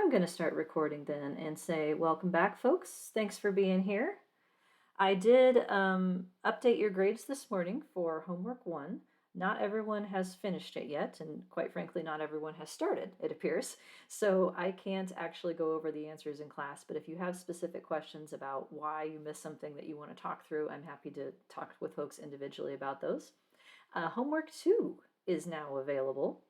I'm going to start recording then and say, welcome back, folks. Thanks for being here. I did update your grades this morning for homework 1. Not everyone has finished it yet, and quite frankly, not everyone has started, it appears. So I can't actually go over the answers in class, but if you have specific questions about why you missed something that you want to talk through, I'm happy to talk with folks individually about those. Homework 2 is now available.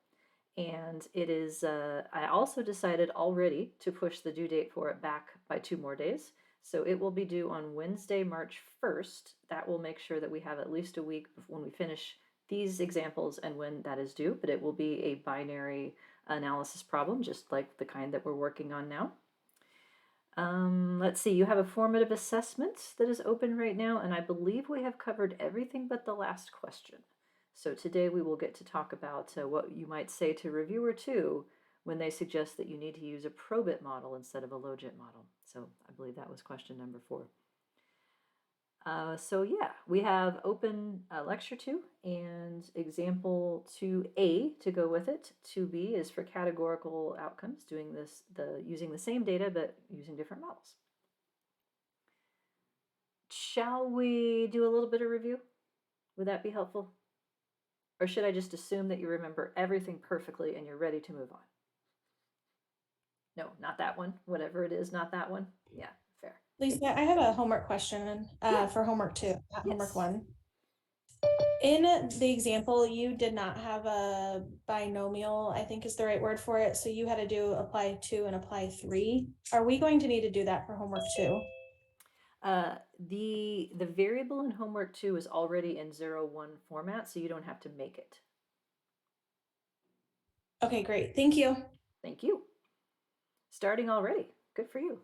And it is, I also decided already to push the due date for it back by 2 more days. So it will be due on Wednesday, March 1st. That will make sure that we have at least a week when we finish these examples and when that is due, but it will be a binary analysis problem, just like the kind that we're working on now. Let's see, you have a formative assessment that is open right now, and I believe we have covered everything but the last question. So today we will get to talk about what you might say to reviewer 2 when they suggest that you need to use a Probit model instead of a Logit model. So I believe that was question number 4. So yeah, we have open lecture 2 and example 2A to go with it. 2B is for categorical outcomes, doing this using the same data but using different models. Shall we do a little bit of review? Would that be helpful? Or should I just assume that you remember everything perfectly and you're ready to move on? No, not that one. Whatever it is, not that one. Yeah, fair. Lisa, I have a homework question for homework 2, not homework 1. In the example, you did not have a binomial, I think is the right word for it. So you had to do apply 2 and apply 3. Are we going to need to do that for homework 2? The variable in homework 2 is already in 0-1 format, so you don't have to make it. Okay, great. Thank you. Thank you. Starting already. Good for you.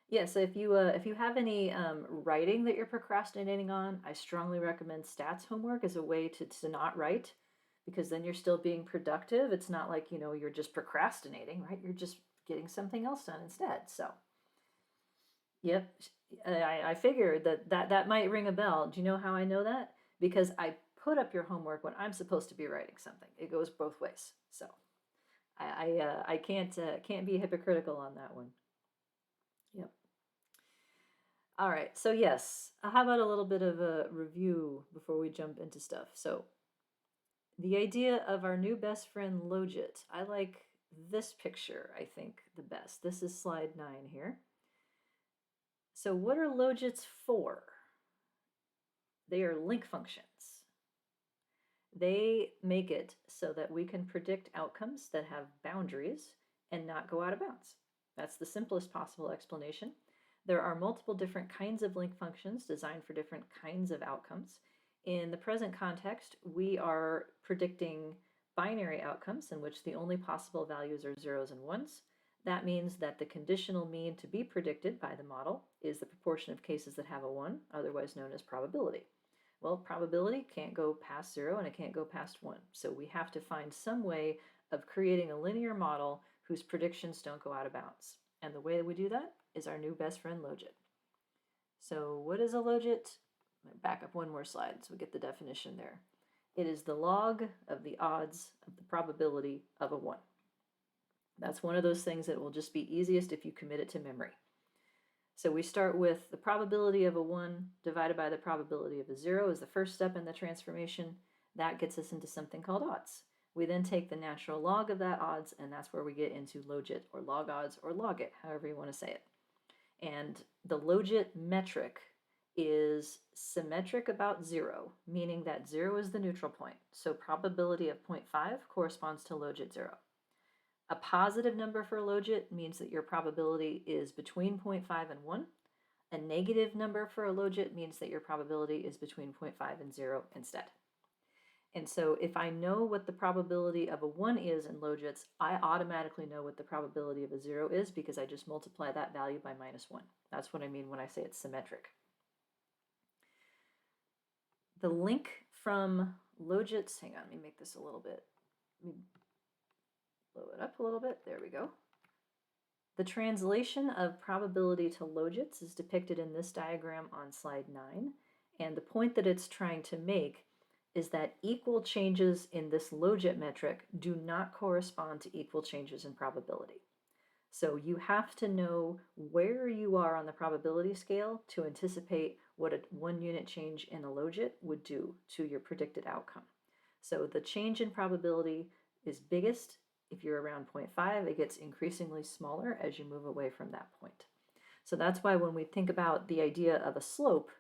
Yeah, so if you have any writing that you're procrastinating on, I strongly recommend stats homework as a way to not write, because then you're still being productive. It's not like, you're just procrastinating, right? You're just getting something else done instead. So, yep, I figured that might ring a bell. Do you know how I know that? Because I put up your homework when I'm supposed to be writing something. It goes both ways. So I can't be hypocritical on that one. Yep. All right, so yes, how about a little bit of a review before we jump into stuff? So the idea of our new best friend Logit, I like this picture, I think, the best. This is slide 9 here. So what are logits for? They are link functions. They make it so that we can predict outcomes that have boundaries and not go out of bounds. That's the simplest possible explanation. There are multiple different kinds of link functions designed for different kinds of outcomes. In the present context, we are predicting binary outcomes in which the only possible values are zeros and ones. That means that the conditional mean to be predicted by the model is the proportion of cases that have a 1, otherwise known as probability. Well, probability can't go past 0 and it can't go past 1. So we have to find some way of creating a linear model whose predictions don't go out of bounds. And the way that we do that is our new best friend Logit. So what is a Logit? Back up one more slide so we get the definition there. It is the log of the odds of the probability of a 1. That's one of those things that will just be easiest if you commit it to memory. So we start with the probability of a 1 divided by the probability of a 0 is the first step in the transformation. That gets us into something called odds. We then take the natural log of that odds, and that's where we get into logit or log odds or logit, however you want to say it. And the logit metric is symmetric about 0, meaning that 0 is the neutral point. So probability of 0.5 corresponds to logit 0. A positive number for logit means that your probability is between 0.5 and 1. A negative number for a logit means that your probability is between 0.5 and 0 instead. And so if I know what the probability of a 1 is in logits, I automatically know what the probability of a 0 is because I just multiply that value by -1. That's what I mean when I say it's symmetric. The link from logits, hang on, let me make this a little bit, blow it up a little bit, there we go. The translation of probability to logits is depicted in this diagram on slide 9, and the point that it's trying to make is that equal changes in this logit metric do not correspond to equal changes in probability. So you have to know where you are on the probability scale to anticipate what a 1 unit change in a logit would do to your predicted outcome. So the change in probability is biggest if you're around 0.5. It gets increasingly smaller as you move away from that point. So that's why when we think about the idea of a slope,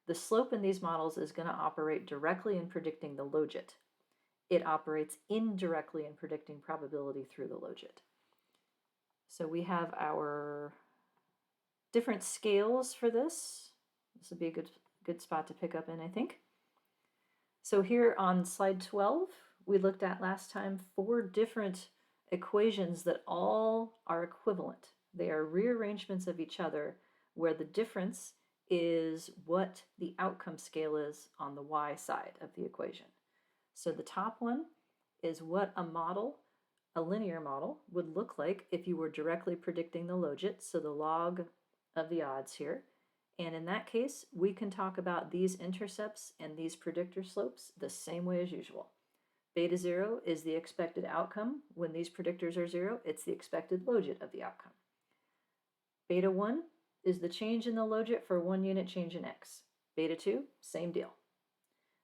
the slope in these models is going to operate directly in predicting the logit. It operates indirectly in predicting probability through the logit. So we have our different scales for this. This would be a good spot to pick up in, I think. So here on slide 12, we looked at last time 4 different equations that all are equivalent. They are rearrangements of each other where the difference is what the outcome scale is on the y side of the equation. So the top one is what a linear model would look like if you were directly predicting the logit, so the log of the odds here. And in that case, we can talk about these intercepts and these predictor slopes the same way as usual. Beta 0 is the expected outcome. When these predictors are 0, it's the expected logit of the outcome. Beta 1 is the change in the logit for 1 unit change in x. Beta 2, same deal.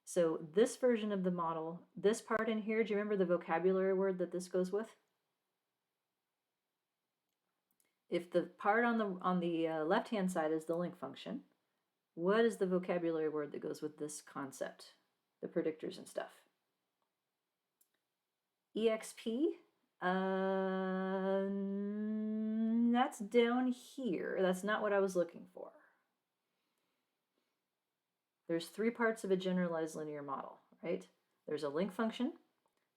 So this version of the model, this part in here, do you remember the vocabulary word that this goes with? If the part on the left-hand side is the link function, what is the vocabulary word that goes with this concept, the predictors and stuff? EXP, that's down here. That's not what I was looking for. There's 3 parts of a generalized linear model, right? There's a link function.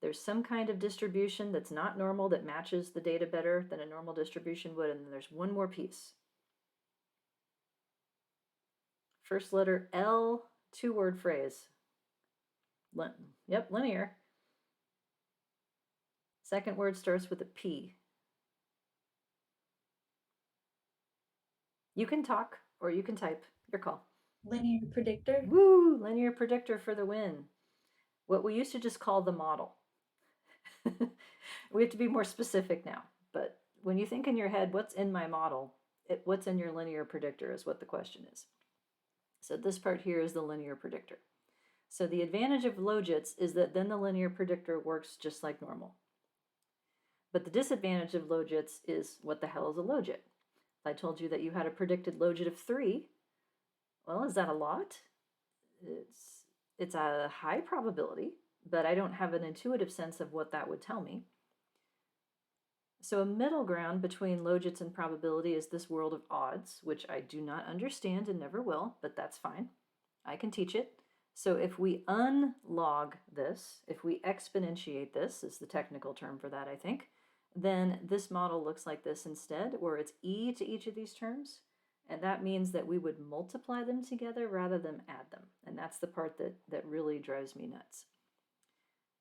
There's some kind of distribution that's not normal that matches the data better than a normal distribution would, and then there's one more piece. First letter L, 2-word phrase. Yep, linear. Second word starts with a P. You can talk or you can type, your call. Linear predictor. Woo, linear predictor for the win. What we used to just call the model. We have to be more specific now, but when you think in your head, what's in my model, what's in your linear predictor is what the question is. So this part here is the linear predictor. So the advantage of logits is that then the linear predictor works just like normal. But the disadvantage of logits is, what the hell is a logit? If I told you that you had a predicted logit of 3, well, is that a lot? It's a high probability, but I don't have an intuitive sense of what that would tell me. So a middle ground between logits and probability is this world of odds, which I do not understand and never will, but that's fine. I can teach it. So if we unlog this, if we exponentiate this, is the technical term for that, I think, then this model looks like this instead, where it's e to each of these terms. And that means that we would multiply them together rather than add them. And that's the part that really drives me nuts.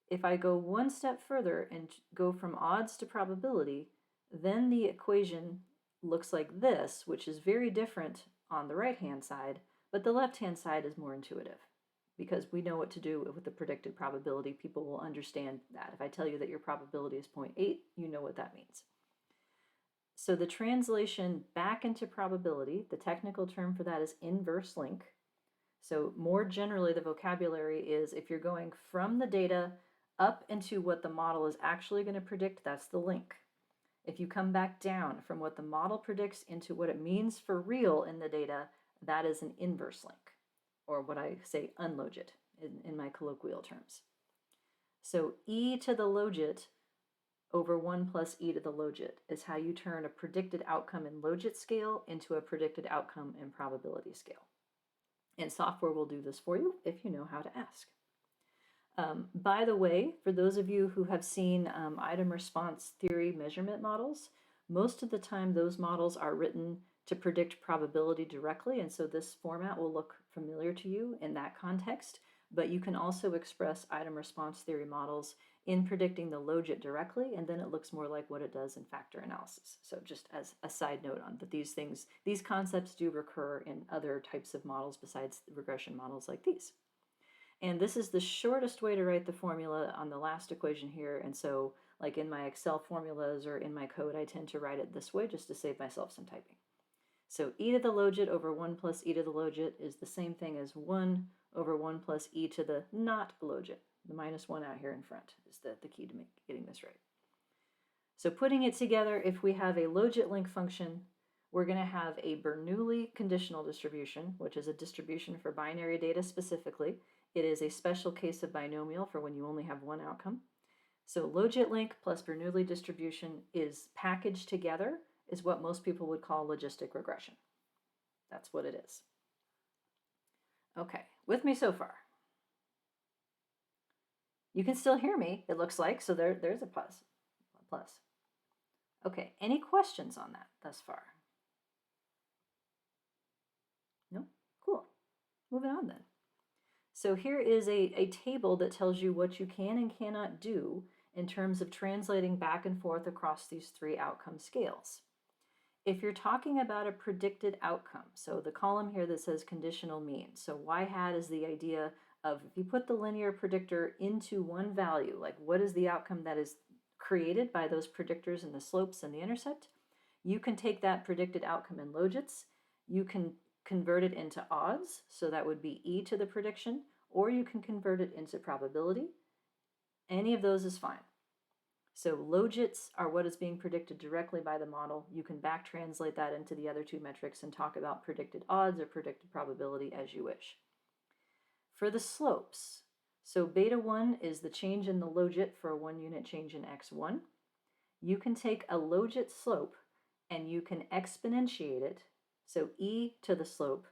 If I go one step further and go from odds to probability, then the equation looks like this, which is very different on the right-hand side, but the left-hand side is more intuitive because we know what to do with the predicted probability. People will understand that. If I tell you that your probability is 0.8, you know what that means. So the translation back into probability, the technical term for that is inverse link. So more generally, the vocabulary is if you're going from the data up into what the model is actually going to predict, that's the link. If you come back down from what the model predicts into what it means for real in the data, that is an inverse link, or what I say unlogit in my colloquial terms. So e to the logit over 1 plus e to the logit is how you turn a predicted outcome in logit scale into a predicted outcome in probability scale. And software will do this for you if you know how to ask. By the way, for those of you who have seen item response theory measurement models, most of the time those models are written to predict probability directly, and so this format will look familiar to you in that context, but you can also express item response theory models in predicting the logit directly, and then it looks more like what it does in factor analysis. So just as a side note on that, these concepts do recur in other types of models besides regression models like these. And this is the shortest way to write the formula on the last equation here. And so like in my Excel formulas or in my code, I tend to write it this way just to save myself some typing. So e to the logit over 1 plus e to the logit is the same thing as 1 over 1 plus e to the not logit. The minus 1 out here in front is the key to getting this right. So putting it together, if we have a logit link function, we're going to have a Bernoulli conditional distribution, which is a distribution for binary data specifically. It is a special case of binomial for when you only have one outcome. So logit link plus Bernoulli distribution is packaged together is what most people would call logistic regression. That's what it is. Okay, with me so far? You can still hear me, it looks like, so there's a plus. Okay, any questions on that thus far? No? Cool. Moving on then. So here is a table that tells you what you can and cannot do in terms of translating back and forth across these three outcome scales. If you're talking about a predicted outcome, so the column here that says conditional mean, so y hat is the idea of if you put the linear predictor into one value, like what is the outcome that is created by those predictors and the slopes and the intercept, you can take that predicted outcome in logits, you can convert it into odds, so that would be e to the prediction, or you can convert it into probability. Any of those is fine. So logits are what is being predicted directly by the model. You can back translate that into the other two metrics and talk about predicted odds or predicted probability as you wish. For the slopes, so beta 1 is the change in the logit for a 1 unit change in x1. You can take a logit slope and you can exponentiate it. So e to the slope,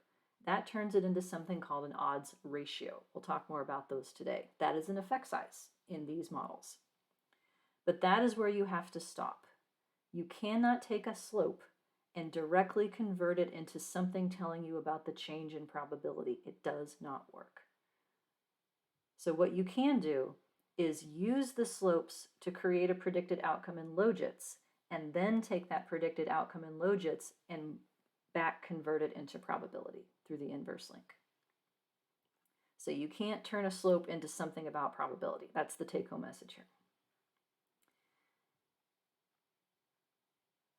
that turns it into something called an odds ratio. We'll talk more about those today. That is an effect size in these models. But that is where you have to stop. You cannot take a slope and directly convert it into something telling you about the change in probability. It does not work. So what you can do is use the slopes to create a predicted outcome in logits, and then take that predicted outcome in logits and back convert it into probability through the inverse link. So you can't turn a slope into something about probability. That's the take-home message here.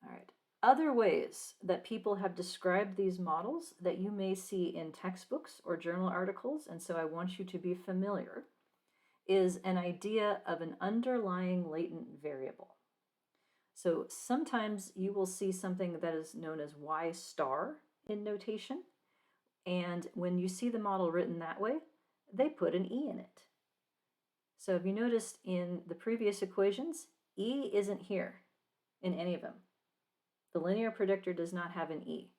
All right. Other ways that people have described these models that you may see in textbooks or journal articles, and so I want you to be familiar, is an idea of an underlying latent variable. So sometimes you will see something that is known as Ystar in notation, and when you see the model written that way, they put an E in it. So have you noticed in the previous equations, E isn't here in any of them. The linear predictor does not have an E.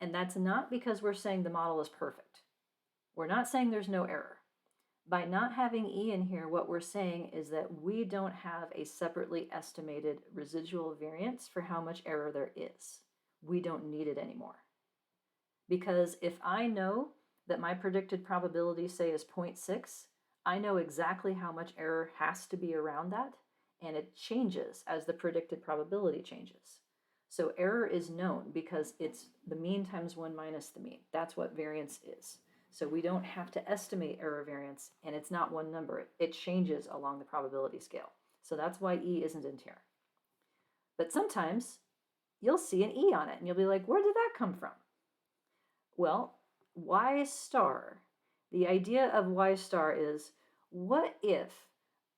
And that's not because we're saying the model is perfect. We're not saying there's no error. By not having E in here, what we're saying is that we don't have a separately estimated residual variance for how much error there is. We don't need it anymore. Because if I know that my predicted probability, say, is 0.6, I know exactly how much error has to be around that, and it changes as the predicted probability changes. So error is known because it's the mean times 1 minus the mean. That's what variance is. So we don't have to estimate error variance, and it's not one number. It changes along the probability scale. So that's why E isn't in here. But sometimes you'll see an E on it, and you'll be like, where did that come from? Well, Ystar, the idea of Ystar is, what if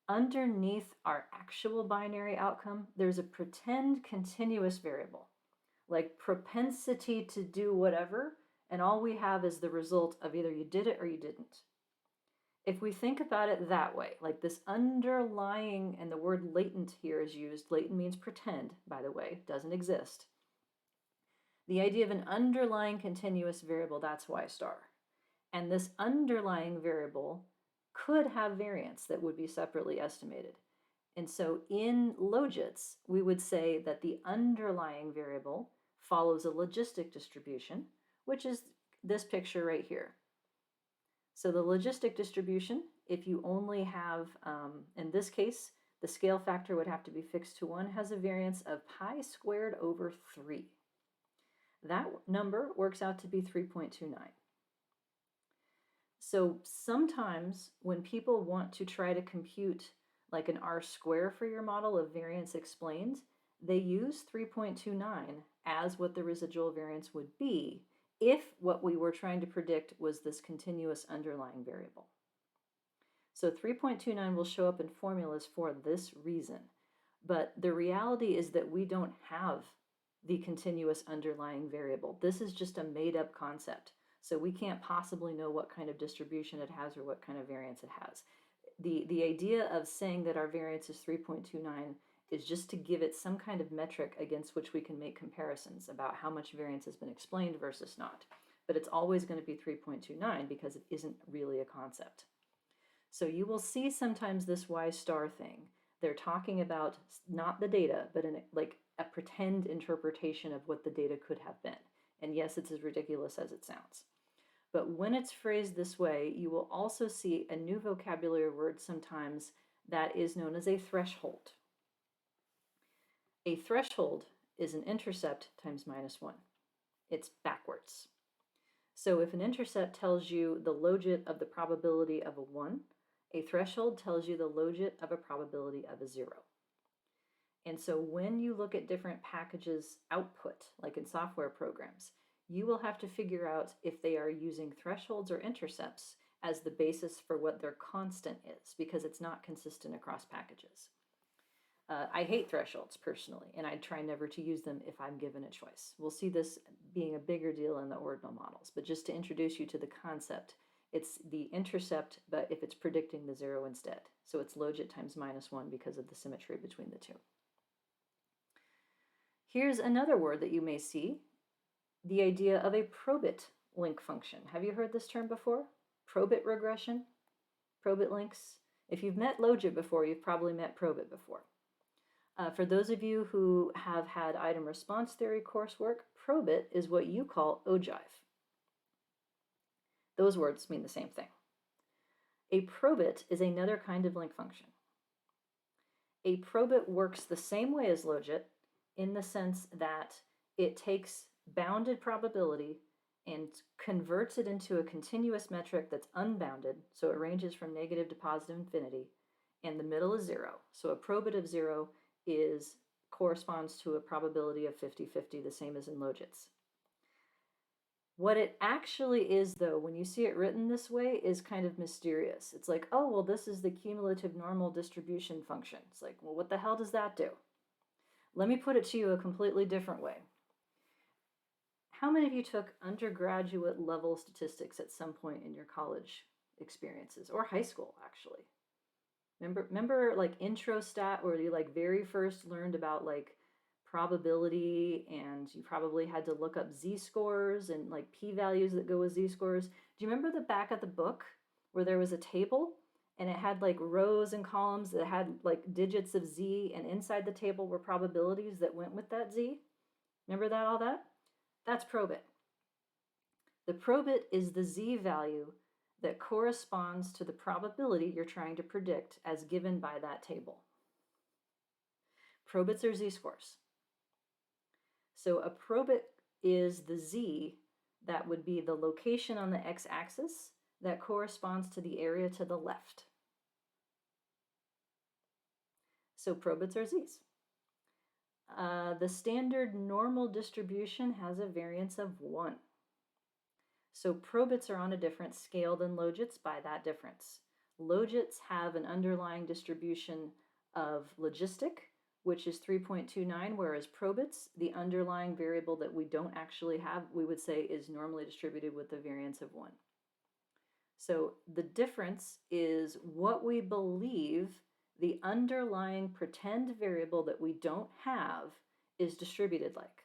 underneath our actual binary outcome, there's a pretend continuous variable, like propensity to do whatever, and all we have is the result of either you did it or you didn't. If we think about it that way, like this underlying, and the word latent here is used, latent means pretend, by the way, doesn't exist. The idea of an underlying continuous variable, that's Ystar. And this underlying variable could have variance that would be separately estimated. And so in logits, we would say that the underlying variable follows a logistic distribution, which is this picture right here. So the logistic distribution, if you only have, in this case, the scale factor would have to be fixed to 1, has a variance of pi squared over 3. That number works out to be 3.29. So sometimes when people want to try to compute like an R-square for your model of variance explained, they use 3.29 as what the residual variance would be if what we were trying to predict was this continuous underlying variable. So 3.29 will show up in formulas for this reason. But the reality is that we don't have the continuous underlying variable. This is just a made-up concept. So we can't possibly know what kind of distribution it has or what kind of variance it has. The idea of saying that our variance is 3.29 is just to give it some kind of metric against which we can make comparisons about how much variance has been explained versus not. But it's always going to be 3.29 because it isn't really a concept. So you will see sometimes this Ystar thing. They're talking about not the data, but like a pretend interpretation of what the data could have been. And yes, it's as ridiculous as it sounds. But when it's phrased this way, you will also see a new vocabulary word sometimes that is known as a threshold. A threshold is an intercept times -1. It's backwards. So if an intercept tells you the logit of the probability of a 1, a threshold tells you the logit of a probability of a 0. And so when you look at different packages output, like in software programs, you will have to figure out if they are using thresholds or intercepts as the basis for what their constant is, because it's not consistent across packages. I hate thresholds personally, and I try never to use them if I'm given a choice. We'll see this being a bigger deal in the ordinal models, but just to introduce you to the concept, it's the intercept, but if it's predicting the 0 instead. So it's logit times -1 because of the symmetry between the two. Here's another word that you may see, the idea of a Probit link function. Have you heard this term before? Probit regression, Probit links. If you've met Logit before, you've probably met Probit before. For those of you who have had item response theory coursework, Probit is what you call ogive. Those words mean the same thing. A Probit is another kind of link function. A Probit works the same way as Logit in the sense that it takes bounded probability and converts it into a continuous metric that's unbounded, so it ranges from negative to positive infinity, and the middle is 0. So a Probit of 0 corresponds to a probability of 50-50, the same as in Logit's. What it actually is, though, when you see it written this way, is kind of mysterious. It's like, oh, well, this is the cumulative normal distribution function. It's like, well, what the hell does that do? Let me put it to you a completely different way. How many of you took undergraduate level statistics at some point in your college experiences, or high school, actually? Remember like intro stat where you like very first learned about like probability, and you probably had to look up z-scores and like p-values that go with z-scores. Do you remember the back of the book where there was a table and it had like rows and columns that had like digits of z, and inside the table were probabilities that went with that z? Remember that, all that? That's Probit. The Probit is the z value that corresponds to the probability you're trying to predict as given by that table. Probits are z-scores. So a Probit is the z that would be the location on the x-axis that corresponds to the area to the left. So Probits are z's. The standard normal distribution has a variance of 1. So Probits are on a different scale than Logits by that difference. Logits have an underlying distribution of logistic, which is 3.29, whereas Probits, the underlying variable that we don't actually have, we would say is normally distributed with a variance of 1. So the difference is what we believe the underlying pretend variable that we don't have is distributed like.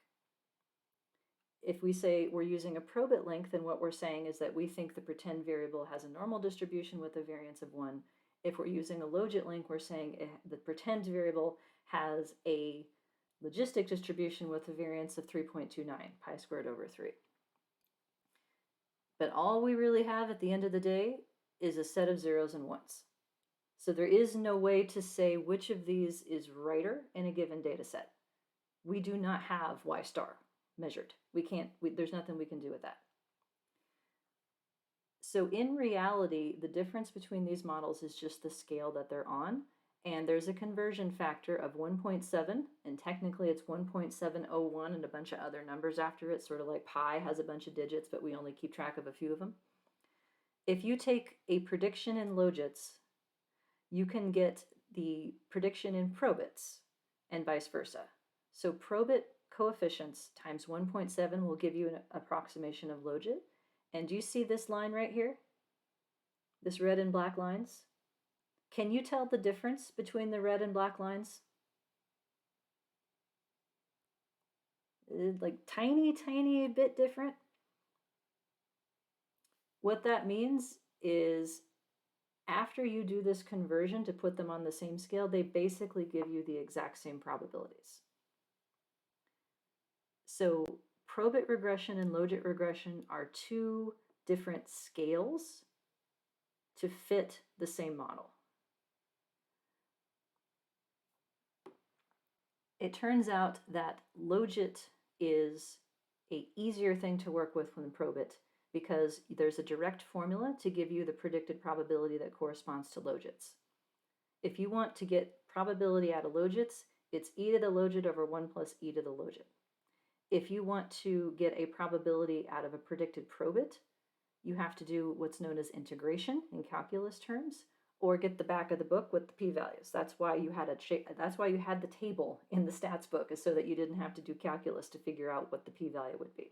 If we say we're using a Probit link, then what we're saying is that we think the pretend variable has a normal distribution with a variance of 1. If we're using a Logit link, we're saying the pretend variable has a logistic distribution with a variance of 3.29, pi squared over 3. But all we really have at the end of the day is a set of zeros and ones. So there is no way to say which of these is righter in a given data set. We do not have Ystar measured. There's nothing we can do with that. So in reality, the difference between these models is just the scale that they're on. And there's a conversion factor of 1.7, and technically it's 1.701 and a bunch of other numbers after it, sort of like pi has a bunch of digits, but we only keep track of a few of them. If you take a prediction in Logits, you can get the prediction in Probits and vice versa. So Probit coefficients times 1.7 will give you an approximation of Logit. And do you see this line right here? This red and black lines? Can you tell the difference between the red and black lines? Like tiny, tiny bit different. What that means is after you do this conversion to put them on the same scale, they basically give you the exact same probabilities. So Probit regression and Logit regression are two different scales to fit the same model. It turns out that Logit is an easier thing to work with than Probit because there's a direct formula to give you the predicted probability that corresponds to Logits. If you want to get probability out of Logits, it's e to the Logit over 1 plus e to the Logit. If you want to get a probability out of a predicted Probit, you have to do what's known as integration in calculus terms, or get the back of the book with the p-values. That's why you had the table in the stats book, is so that you didn't have to do calculus to figure out what the p-value would be.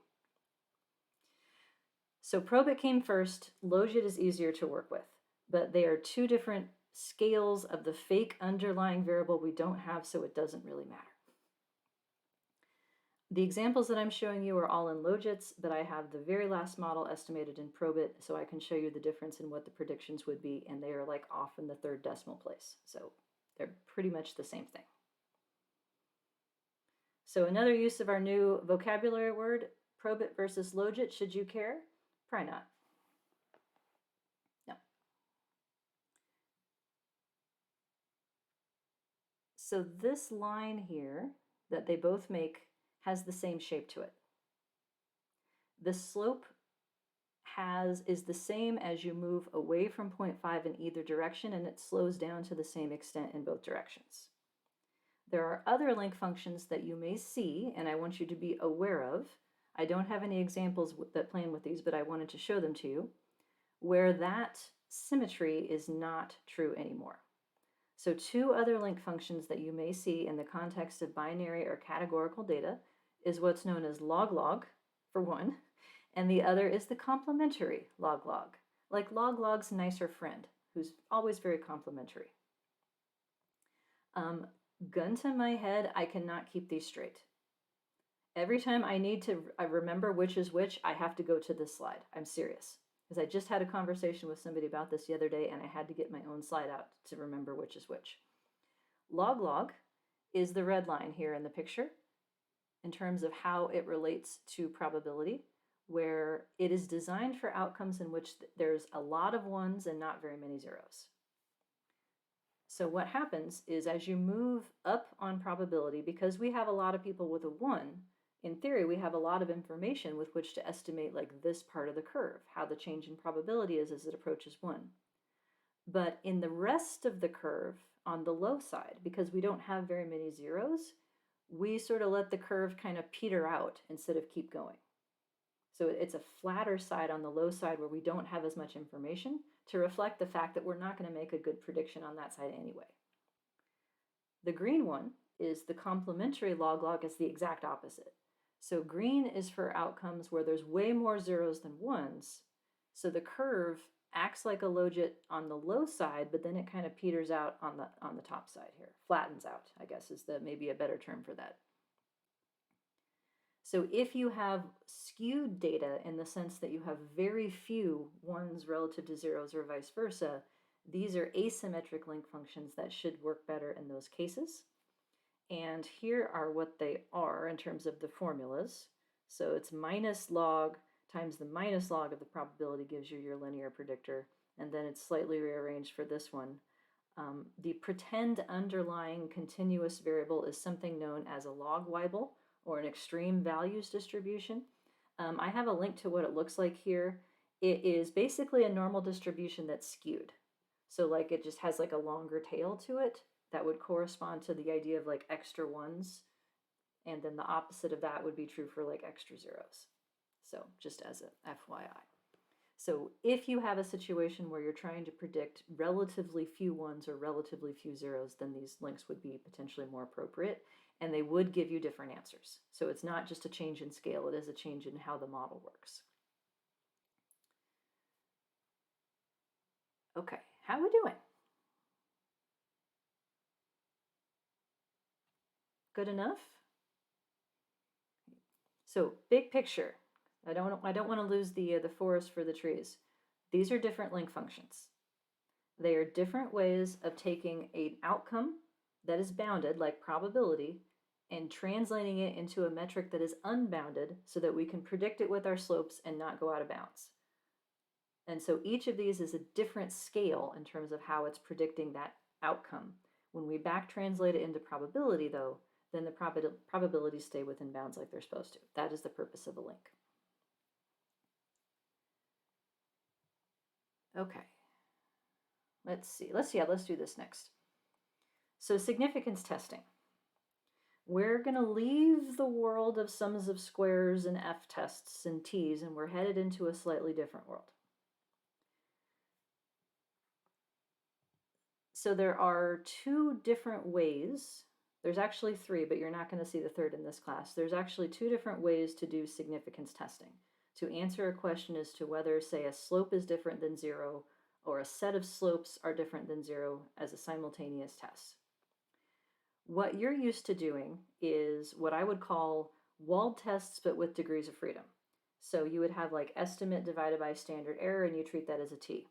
So Probit came first. Logit is easier to work with, but they are two different scales of the fake underlying variable we don't have, so it doesn't really matter. The examples that I'm showing you are all in Logits, but I have the very last model estimated in Probit, so I can show you the difference in what the predictions would be, and they are like off in the third decimal place. So they're pretty much the same thing. So another use of our new vocabulary word, Probit versus Logit, should you care? Probably not. No. So this line here that they both make has the same shape to it. The slope is the same as you move away from 0.5 in either direction, and it slows down to the same extent in both directions. There are other link functions that you may see, and I want you to be aware of. I don't have any examples that plan with these, but I wanted to show them to you, where that symmetry is not true anymore. So two other link functions that you may see in the context of binary or categorical data is what's known as log-log, for one, and the other is the complementary log-log, like log-log's nicer friend, who's always very complimentary. Gun to my head, I cannot keep these straight. Every time I need to remember which is which, I have to go to this slide. I'm serious. Because I just had a conversation with somebody about this the other day, and I had to get my own slide out to remember which is which. Log-log is the red line here in the picture in terms of how it relates to probability, where it is designed for outcomes in which there's a lot of ones and not very many zeros. So what happens is as you move up on probability, because we have a lot of people with a 1, in theory, we have a lot of information with which to estimate like this part of the curve, how the change in probability is as it approaches 1. But in the rest of the curve on the low side, because we don't have very many zeros, we sort of let the curve kind of peter out instead of keep going. So it's a flatter side on the low side where we don't have as much information to reflect the fact that we're not going to make a good prediction on that side anyway. The green one is the complementary log-log is the exact opposite. So green is for outcomes where there's way more zeros than ones. So the curve acts like a logit on the low side, but then it kind of peters out on the top side here. Flattens out, I guess, is maybe a better term for that. So if you have skewed data in the sense that you have very few ones relative to zeros or vice versa, these are asymmetric link functions that should work better in those cases. And here are what they are in terms of the formulas. So it's minus log times the minus log of the probability gives you your linear predictor, and then it's slightly rearranged for this one. The pretend underlying continuous variable is something known as a log Weibull, or an extreme values distribution. I have a link to what it looks like here. It is basically a normal distribution that's skewed. So like it just has like a longer tail to it that would correspond to the idea of like extra ones. And then the opposite of that would be true for like extra zeros. So just as a FYI. So if you have a situation where you're trying to predict relatively few ones or relatively few zeros, then these links would be potentially more appropriate, and they would give you different answers. So it's not just a change in scale, it is a change in how the model works. Okay, how are we doing? Good enough? So big picture. I don't want to lose the forest for the trees. These are different link functions. They are different ways of taking an outcome that is bounded, like probability, and translating it into a metric that is unbounded so that we can predict it with our slopes and not go out of bounds. And so each of these is a different scale in terms of how it's predicting that outcome. When we back translate it into probability, though, then the probabilities stay within bounds like they're supposed to. That is the purpose of a link. Okay. Let's do this next. So significance testing. We're going to leave the world of sums of squares and f-tests and t's, and we're headed into a slightly different world. So there are two different ways. There's actually three, but you're not going to see the third in this class. There's actually two different ways to do significance testing. To answer a question as to whether, say, a slope is different than zero or a set of slopes are different than zero as a simultaneous test. What you're used to doing is what I would call walled tests, but with degrees of freedom. So you would have like estimate divided by standard error, and you treat that as a t.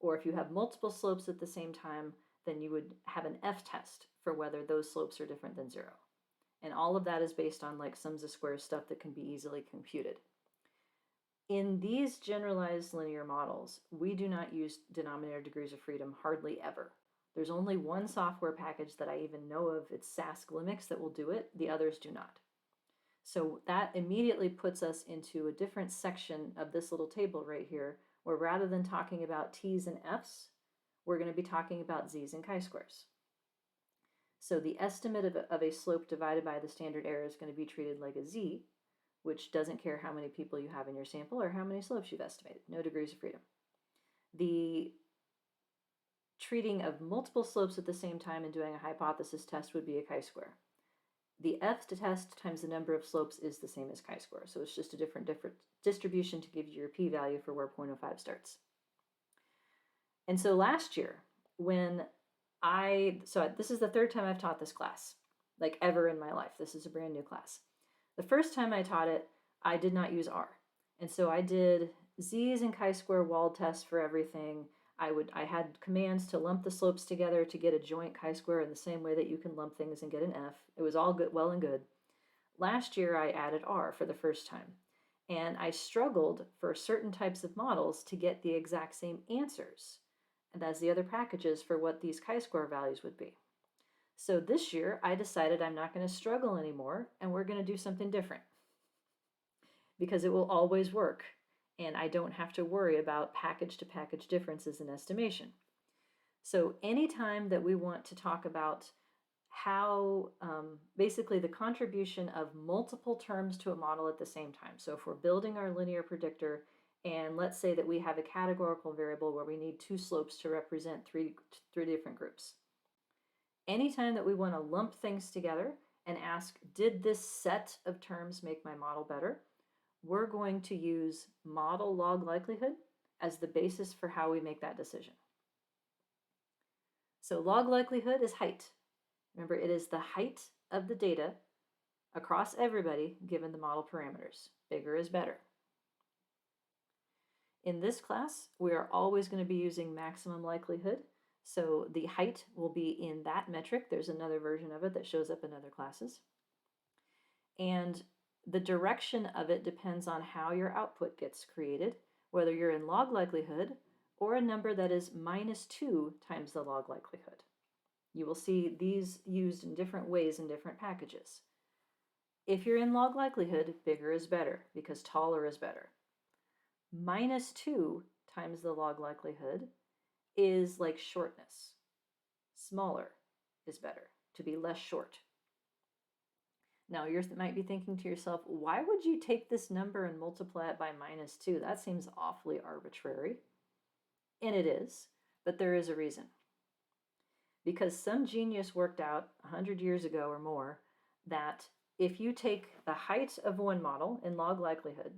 Or if you have multiple slopes at the same time, then you would have an f-test for whether those slopes are different than zero. And all of that is based on like sums of squares stuff that can be easily computed. In these generalized linear models, we do not use denominator degrees of freedom hardly ever. There's only one software package that I even know of, it's Glimmix, that will do it. The others do not. So that immediately puts us into a different section of this little table right here, where rather than talking about t's and f's, we're going to be talking about z's and chi-squares. So the estimate of a slope divided by the standard error is going to be treated like a z, which doesn't care how many people you have in your sample or how many slopes you've estimated. No degrees of freedom. The treating of multiple slopes at the same time and doing a hypothesis test would be a chi-square. The f-test times the number of slopes is the same as chi-square, so it's just a different distribution to give you your p-value for where 0.05 starts. And so last year, when this is the third time I've taught this class, like ever in my life. This is a brand new class. The first time I taught it, I did not use R. And so I did z's and chi-square walled tests for everything. I had commands to lump the slopes together to get a joint chi-square in the same way that you can lump things and get an F. It was all good, well and good. Last year I added R for the first time. And I struggled for certain types of models to get the exact same answers and as the other packages for what these chi-square values would be. So this year I decided I'm not going to struggle anymore and we're going to do something different because it will always work. And I don't have to worry about package-to-package differences in estimation. So anytime that we want to talk about how basically the contribution of multiple terms to a model at the same time. So if we're building our linear predictor, and let's say that we have a categorical variable where we need two slopes to represent three different groups. Anytime that we want to lump things together and ask, did this set of terms make my model better? We're going to use model log likelihood as the basis for how we make that decision. So log likelihood is height. Remember, it is the height of the data across everybody given the model parameters. Bigger is better. In this class, we are always going to be using maximum likelihood. So the height will be in that metric. There's another version of it that shows up in other classes. And the direction of it depends on how your output gets created, whether you're in log likelihood or a number that is -2 times the log likelihood. You will see these used in different ways in different packages. If you're in log likelihood, bigger is better because taller is better. Minus 2 times the log likelihood is like shortness. Smaller is better, to be less short. Now you might be thinking to yourself, why would you take this number and multiply it by minus 2? That seems awfully arbitrary. And it is, but there is a reason. Because some genius worked out 100 years ago or more that if you take the height of one model in log likelihood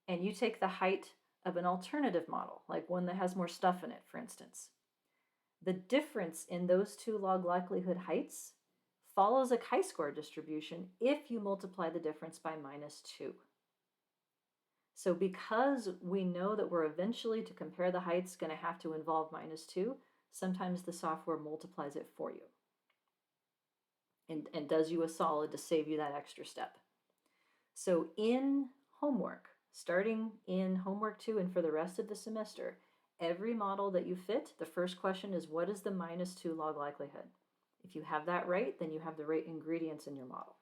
and you take the height of an alternative model, like one that has more stuff in it, for instance, the difference in those two log likelihood heights follows a chi-square distribution if you multiply the difference by minus 2. So because we know that we're eventually, to compare the heights, going to have to involve minus 2, sometimes the software multiplies it for you and does you a solid to save you that extra step. So in homework, starting in homework 2 and for the rest of the semester, every model that you fit, the first question is, what is the minus 2 log likelihood? If you have that right, then you have the right ingredients in your model.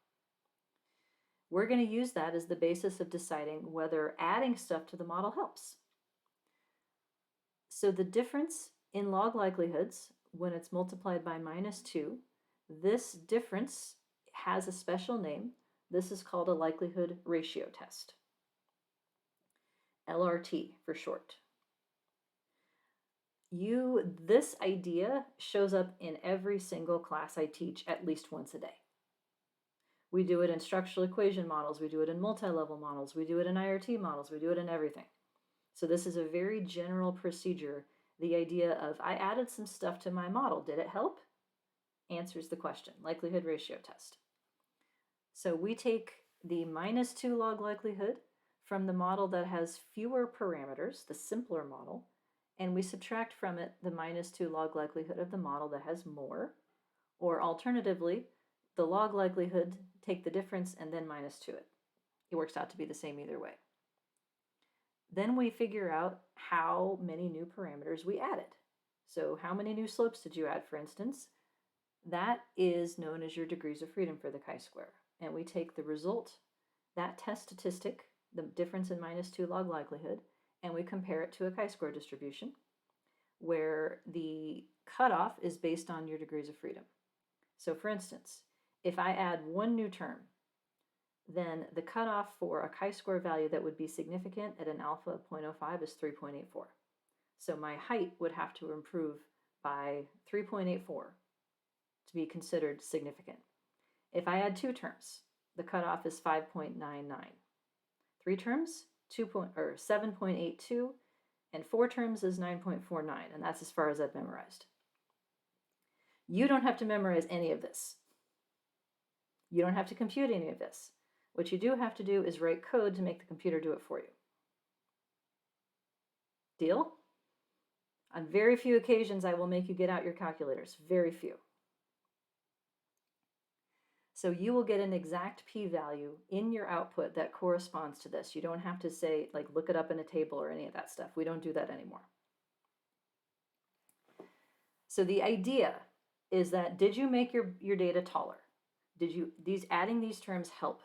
We're going to use that as the basis of deciding whether adding stuff to the model helps. So the difference in log likelihoods, when it's multiplied by minus 2, this difference has a special name. This is called a likelihood ratio test. LRT for short. This idea shows up in every single class I teach at least once a day. We do it in structural equation models, we do it in multi-level models, we do it in IRT models, we do it in everything. So this is a very general procedure. The idea of, I added some stuff to my model, did it help? Answers the question, likelihood ratio test. So we take the minus 2 log likelihood from the model that has fewer parameters, the simpler model, and we subtract from it the minus 2 log likelihood of the model that has more, or alternatively, the log likelihood, take the difference and then minus 2 it. It works out to be the same either way. Then we figure out how many new parameters we added. So how many new slopes did you add, for instance? That is known as your degrees of freedom for the chi-square. And we take the result, that test statistic, the difference in minus 2 log likelihood, and we compare it to a chi-square distribution where the cutoff is based on your degrees of freedom. So for instance, if I add one new term, then the cutoff for a chi-square value that would be significant at an alpha of 0.05 is 3.84. So my height would have to improve by 3.84 to be considered significant. If I add two terms, the cutoff is 5.99. Three terms, 7.82, and four terms is 9.49, and that's as far as I've memorized. You don't have to memorize any of this. You don't have to compute any of this. What you do have to do is write code to make the computer do it for you. Deal? On very few occasions, I will make you get out your calculators. Very few. So you will get an exact p-value in your output that corresponds to this. You don't have to say, like, look it up in a table or any of that stuff. We don't do that anymore. So the idea is that, did you make your data taller? Adding these terms help?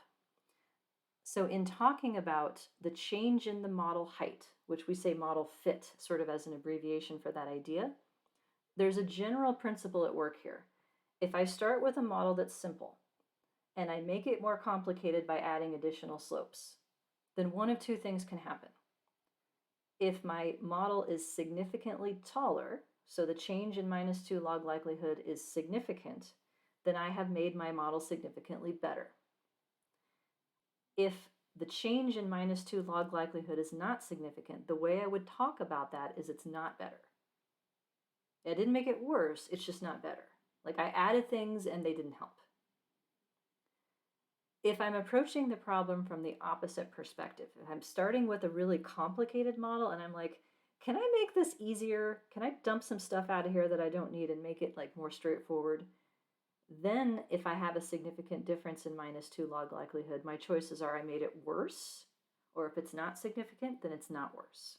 So in talking about the change in the model height, which we say model fit, sort of as an abbreviation for that idea, there's a general principle at work here. If I start with a model that's simple, and I make it more complicated by adding additional slopes, then one of two things can happen. If my model is significantly taller, so the change in minus 2 log likelihood is significant, then I have made my model significantly better. If the change in minus 2 log likelihood is not significant, the way I would talk about that is it's not better. I didn't make it worse, it's just not better. Like, I added things and they didn't help. If I'm approaching the problem from the opposite perspective, if I'm starting with a really complicated model and I'm like, can I make this easier? Can I dump some stuff out of here that I don't need and make it like more straightforward? Then if I have a significant difference in minus 2 log likelihood, my choices are I made it worse, or if it's not significant, then it's not worse.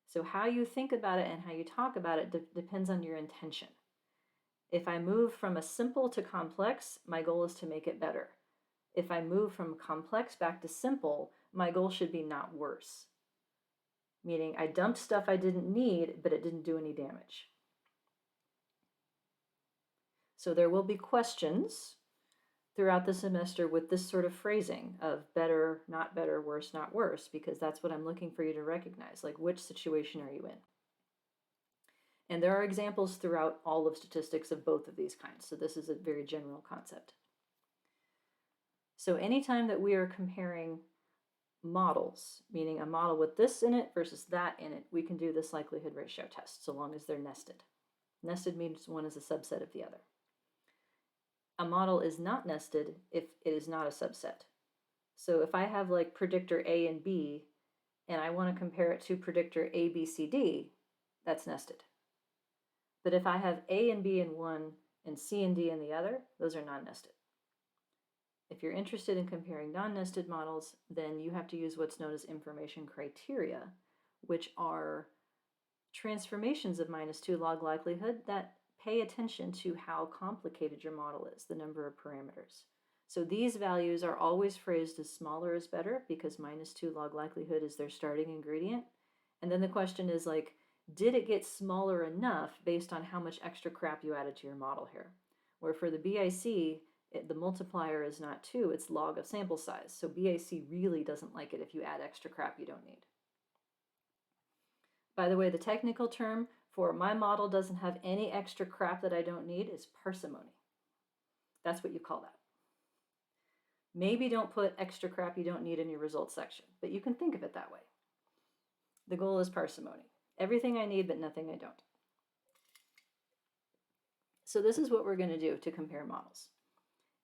So how you think about it and how you talk about it depends on your intention. If I move from a simple to complex, my goal is to make it better. If I move from complex back to simple, My goal should be not worse, meaning I dumped stuff I didn't need, but it didn't do any damage. So there will be questions throughout the semester with this sort of phrasing of better, not better, worse, not worse, because that's what I'm looking for you to recognize. Like, which situation are you in? And there are examples throughout all of statistics of both of these kinds. So this is a very general concept. So anytime that we are comparing models, meaning a model with this in it versus that in it, we can do this likelihood ratio test so long as they're nested. Nested means one is a subset of the other. A model is not nested if it is not a subset. So if I have like predictor A and B, and I want to compare it to predictor A, B, C, D, that's nested. But if I have A and B in one and C and D in the other, those are non-nested. If you're interested in comparing non-nested models, then you have to use what's known as information criteria, which are transformations of -2 log likelihood that pay attention to how complicated your model is, the number of parameters. So these values are always phrased as smaller is better because -2 log likelihood is their starting ingredient. And then the question is like, did it get smaller enough based on how much extra crap you added to your model here? Where for the BIC, the multiplier is not 2, it's log of sample size. So BIC really doesn't like it if you add extra crap you don't need. By the way, the technical term for my model doesn't have any extra crap that I don't need is parsimony. That's what you call that. Maybe don't put extra crap you don't need in your results section, but you can think of it that way. The goal is parsimony. Everything I need, but nothing I don't. So this is what we're going to do to compare models.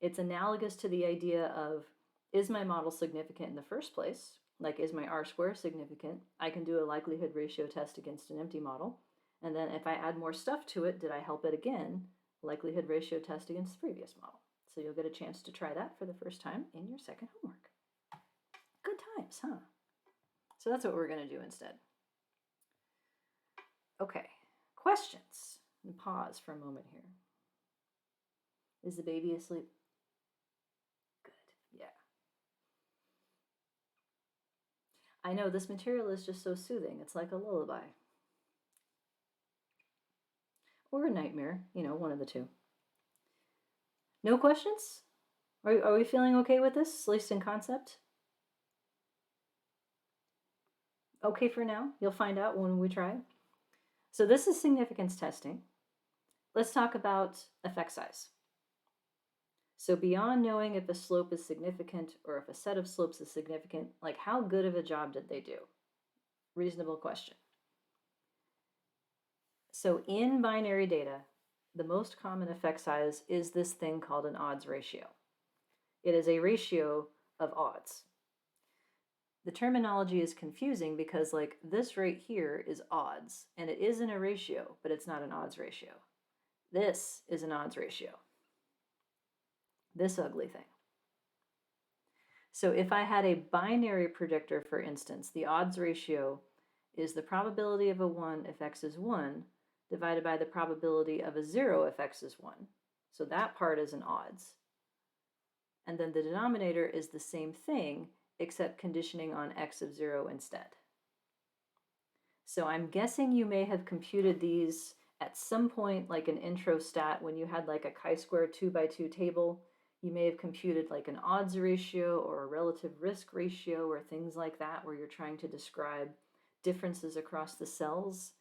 It's analogous to the idea of, is my model significant in the first place? Like, is my R-square significant? I can do a likelihood ratio test against an empty model. And then if I add more stuff to it, did I help it again? Likelihood ratio test against the previous model. So you'll get a chance to try that for the first time in your second homework. Good times, huh? So that's what we're going to do instead. Okay, questions? And pause for a moment here. Is the baby asleep? Good, yeah. I know this material is just so soothing. It's like a lullaby. Or a nightmare, you know, one of the two. No questions? Are we feeling okay with this, at least in concept? Okay for now? You'll find out when we try. So this is significance testing. Let's talk about effect size. So beyond knowing if a slope is significant or if a set of slopes is significant, like how good of a job did they do? Reasonable question. So in binary data, the most common effect size is this thing called an odds ratio. It is a ratio of odds. The terminology is confusing because like this right here is odds, and it isn't a ratio, but it's not an odds ratio. This is an odds ratio. This ugly thing. So if I had a binary predictor, for instance, the odds ratio is the probability of a 1 if x is 1 divided by the probability of a 0 if x is 1. So that part is an odds. And then the denominator is the same thing, except conditioning on x of 0 instead. So I'm guessing you may have computed these at some point, like an intro stat, when you had like a chi-square 2x2 table. You may have computed like an odds ratio or a relative risk ratio or things like that, where you're trying to describe differences across the cells.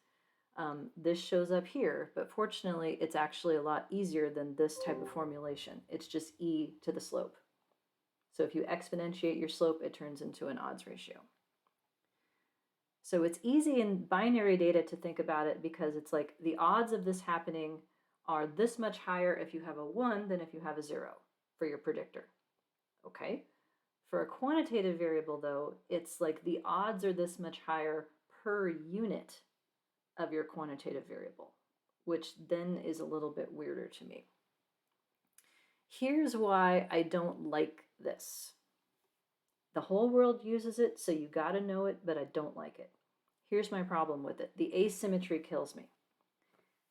This shows up here, but fortunately it's actually a lot easier than this type of formulation. It's just e to the slope. So if you exponentiate your slope, it turns into an odds ratio. So it's easy in binary data to think about it because it's like the odds of this happening are this much higher if you have a 1 than if you have a 0 for your predictor. Okay? For a quantitative variable though, it's like the odds are this much higher per unit of your quantitative variable, which then is a little bit weirder to me. Here's why I don't like this. The whole world uses it, so you gotta know it, but I don't like it. Here's my problem with it. The asymmetry kills me.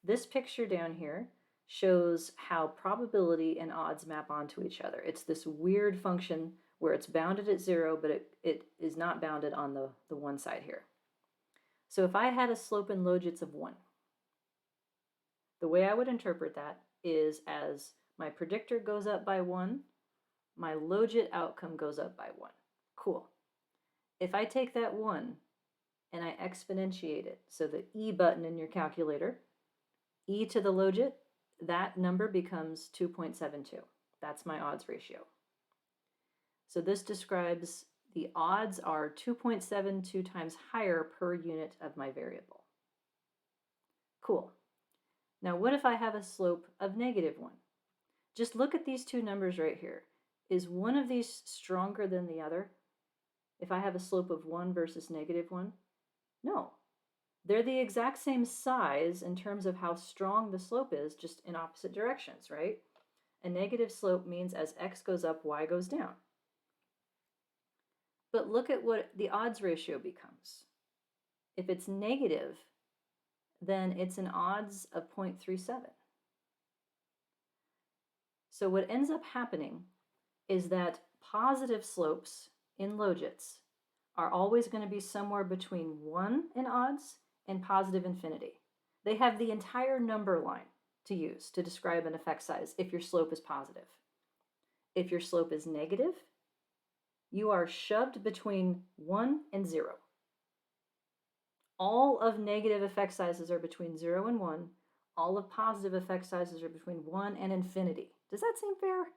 This picture down here shows how probability and odds map onto each other. It's this weird function where it's bounded at 0, but it is not bounded on the one side here. So if I had a slope in logits of 1, the way I would interpret that is as my predictor goes up by 1, my logit outcome goes up by 1. Cool. If I take that 1 and I exponentiate it, so the E button in your calculator, E to the logit, that number becomes 2.72. That's my odds ratio. So this describes the odds are 2.72 times higher per unit of my variable. Cool. Now what if I have a slope of -1? Just look at these two numbers right here. Is one of these stronger than the other? If I have a slope of 1 versus -1? No. They're the exact same size in terms of how strong the slope is, just in opposite directions, right? A negative slope means as x goes up, y goes down. But look at what the odds ratio becomes. If it's negative, then it's an odds of 0.37. So what ends up happening is that positive slopes in logits are always going to be somewhere between 1 in odds and positive infinity. They have the entire number line to use to describe an effect size if your slope is positive. If your slope is negative, you are shoved between 1 and 0. All of negative effect sizes are between 0 and 1. All of positive effect sizes are between 1 and infinity. Does that seem fair?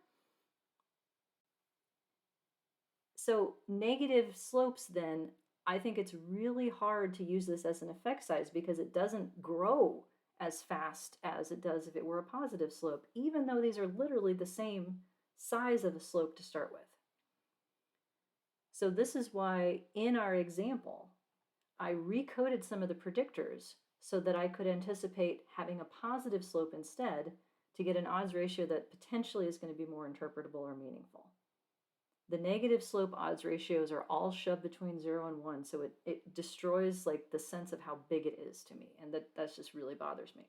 So negative slopes then, I think it's really hard to use this as an effect size because it doesn't grow as fast as it does if it were a positive slope, even though these are literally the same size of a slope to start with. So this is why in our example, I recoded some of the predictors so that I could anticipate having a positive slope instead to get an odds ratio that potentially is going to be more interpretable or meaningful. The negative slope odds ratios are all shoved between 0 and 1, so it destroys like the sense of how big it is to me, and that just really bothers me.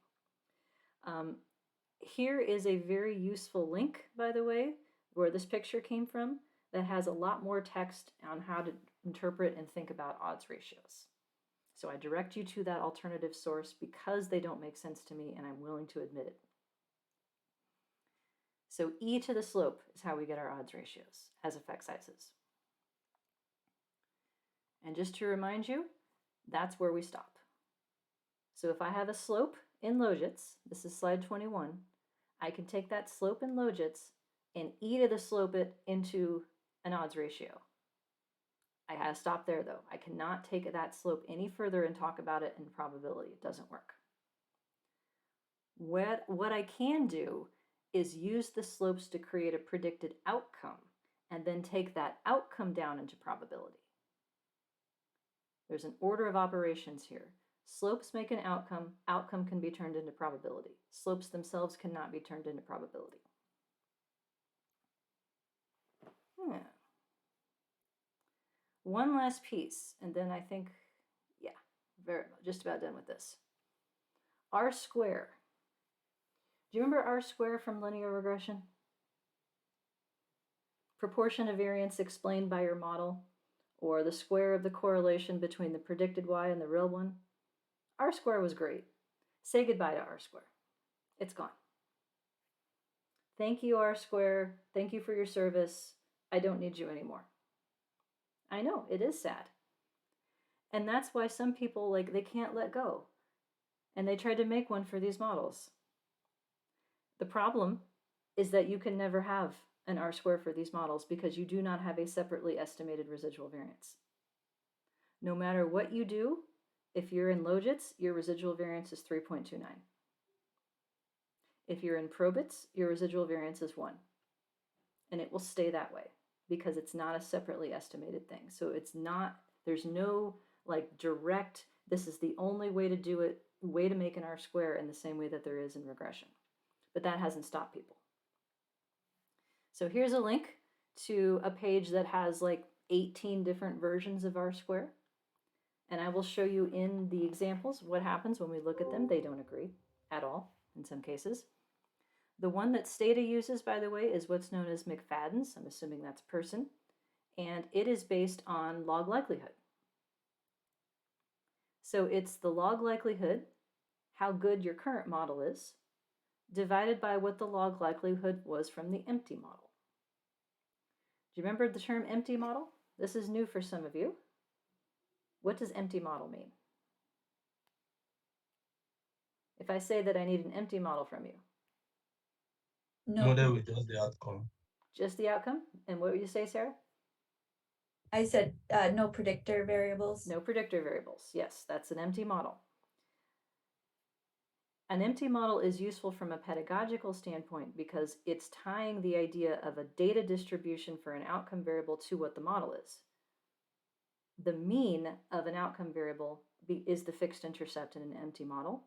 Here is a very useful link, by the way, where this picture came from, that has a lot more text on how to interpret and think about odds ratios. So I direct you to that alternative source because they don't make sense to me and I'm willing to admit it. So E to the slope is how we get our odds ratios as effect sizes. And just to remind you, that's where we stop. So if I have a slope in logits, this is slide 21, I can take that slope in logits and E to the slope it into an odds ratio. I gotta stop there though. I cannot take that slope any further and talk about it in probability. It doesn't work. What I can do is use the slopes to create a predicted outcome and then take that outcome down into probability. There's an order of operations here. Slopes make an outcome. Outcome can be turned into probability. Slopes themselves cannot be turned into probability. One last piece, and then I think, yeah, just about done with this. Rsquare. Do you remember Rsquare from linear regression? Proportion of variance explained by your model, or the square of the correlation between the predicted y and the real one. Rsquare was great. Say goodbye to Rsquare. It's gone. Thank you, Rsquare. Thank you for your service. I don't need you anymore. I know, it is sad. And that's why some people, they can't let go. And they tried to make one for these models. The problem is that you can never have an R-square for these models because you do not have a separately estimated residual variance. No matter what you do, if you're in Logits, your residual variance is 3.29. If you're in Probits, your residual variance is 1. And it will stay that way because it's not a separately estimated thing. So there's no direct, this is the only way to do it, way to make an R-square in the same way that there is in regression. But that hasn't stopped people. So here's a link to a page that has 18 different versions of R-square. And I will show you in the examples what happens when we look at them. They don't agree at all in some cases. The one that Stata uses, by the way, is what's known as McFadden's. I'm assuming that's person. and it is based on log likelihood. So it's the log likelihood, how good your current model is, divided by what the log likelihood was from the empty model. Do you remember the term empty model? This is new for some of you. What does empty model mean? If I say that I need an empty model from you. No. Model with just the outcome. Just the outcome? And what would you say, Sarah? I said no predictor variables. No predictor variables. Yes, that's an empty model. An empty model is useful from a pedagogical standpoint because it's tying the idea of a data distribution for an outcome variable to what the model is. The mean of an outcome variable is the fixed intercept in an empty model,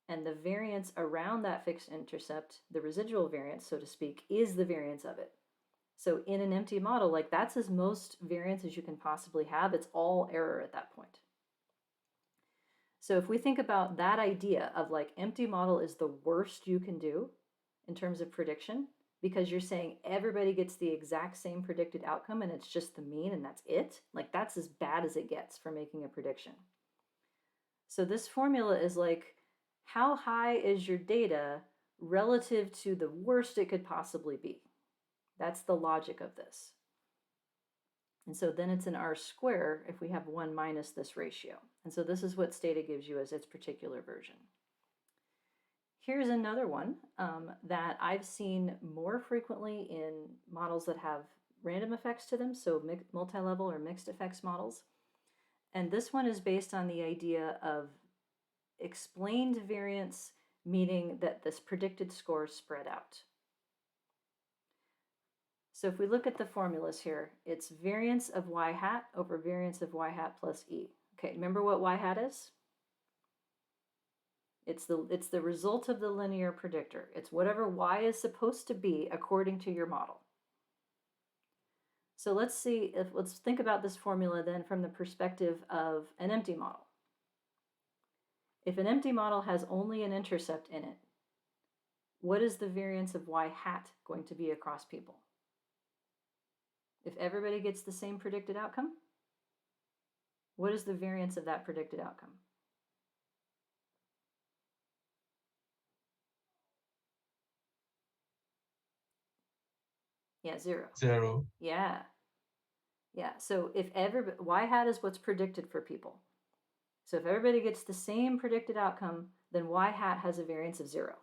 and the variance around that fixed intercept, the residual variance, so to speak, is the variance of it. So in an empty model, like that's as most variance as you can possibly have. It's all error at that point. So if we think about that idea of like empty model is the worst you can do in terms of prediction, because you're saying everybody gets the exact same predicted outcome and it's just the mean and that's it, like that's as bad as it gets for making a prediction. So this formula is like, how high is your data relative to the worst it could possibly be? That's the logic of this. And so then it's an R² if we have 1 minus this ratio. And so this is what Stata gives you as its particular version. Here's another one that I've seen more frequently in models that have random effects to them, so multi-level or mixed effects models. And this one is based on the idea of explained variance, meaning that this predicted score is spread out. So if we look at the formulas here, it's variance of y hat over variance of y hat plus e. Okay, remember what y hat is? It's the result of the linear predictor. It's whatever y is supposed to be according to your model. So let's think about this formula then from the perspective of an empty model. If an empty model has only an intercept in it, what is the variance of y hat going to be across people? If everybody gets the same predicted outcome, what is the variance of that predicted outcome? Yeah, 0. 0. Yeah. Yeah, so if y hat is what's predicted for people. So if everybody gets the same predicted outcome, then y hat has a variance of 0.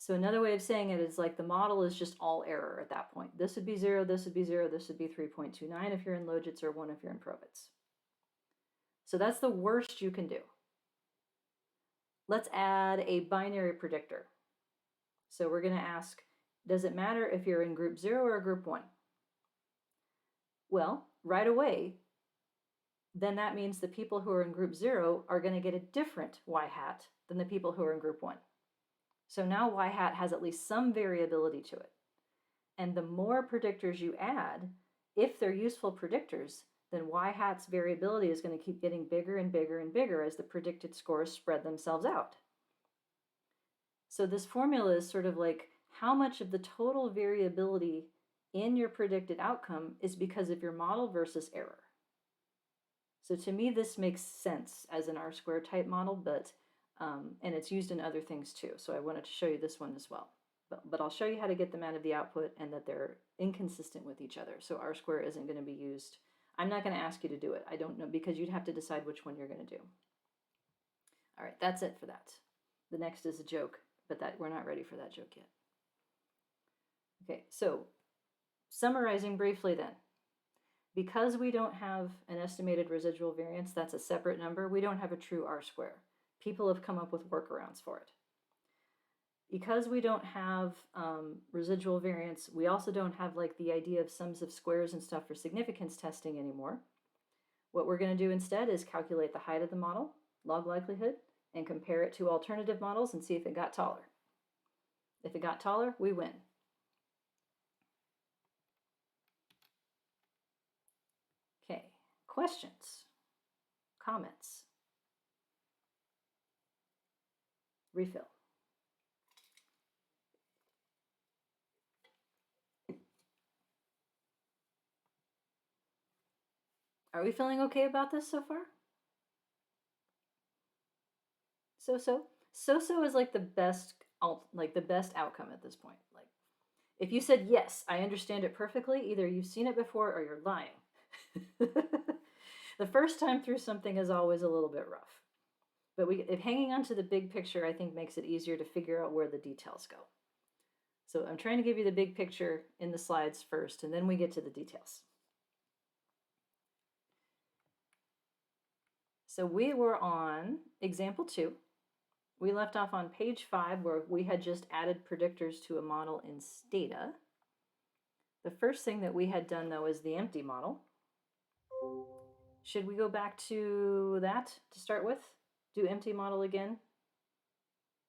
So another way of saying it is like the model is just all error at that point. This would be 0, this would be 0, this would be 3.29 if you're in Logits or 1 if you're in Probits. So that's the worst you can do. Let's add a binary predictor. So we're going to ask, does it matter if you're in group 0 or group 1? Well, right away, then that means the people who are in group 0 are going to get a different y hat than the people who are in group 1. So now y hat has at least some variability to it. And the more predictors you add, if they're useful predictors, then y hat's variability is going to keep getting bigger and bigger and bigger as the predicted scores spread themselves out. So this formula is sort of like how much of the total variability in your predicted outcome is because of your model versus error. So to me, this makes sense as an R² type model, but and it's used in other things too. So I wanted to show you this one as well. But I'll show you how to get them out of the output and that they're inconsistent with each other. So R² isn't going to be used. I'm not going to ask you to do it. I don't know, because you'd have to decide which one you're going to do. All right, that's it for that. The next is a joke, but we're not ready for that joke yet. Okay, so summarizing briefly then. Because we don't have an estimated residual variance, that's a separate number, we don't have a true R². People have come up with workarounds for it. Because we don't have residual variance, we also don't have like the idea of sums of squares and stuff for significance testing anymore. What we're going to do instead is calculate the height of the model, log likelihood, and compare it to alternative models and see if it got taller. If it got taller, we win. Okay, questions, comments, refill. Are we feeling okay about this so far? So is like the best outcome at this point. Like, if you said yes, I understand it perfectly, either you've seen it before or you're lying. The first time through something is always a little bit rough. But if hanging on to the big picture, I think, makes it easier to figure out where the details go. So I'm trying to give you the big picture in the slides first, and then we get to the details. So we were on example 2. We left off on page 5 where we had just added predictors to a model in Stata. The first thing that we had done, though, is the empty model. Should we go back to that to start with? Do empty model again?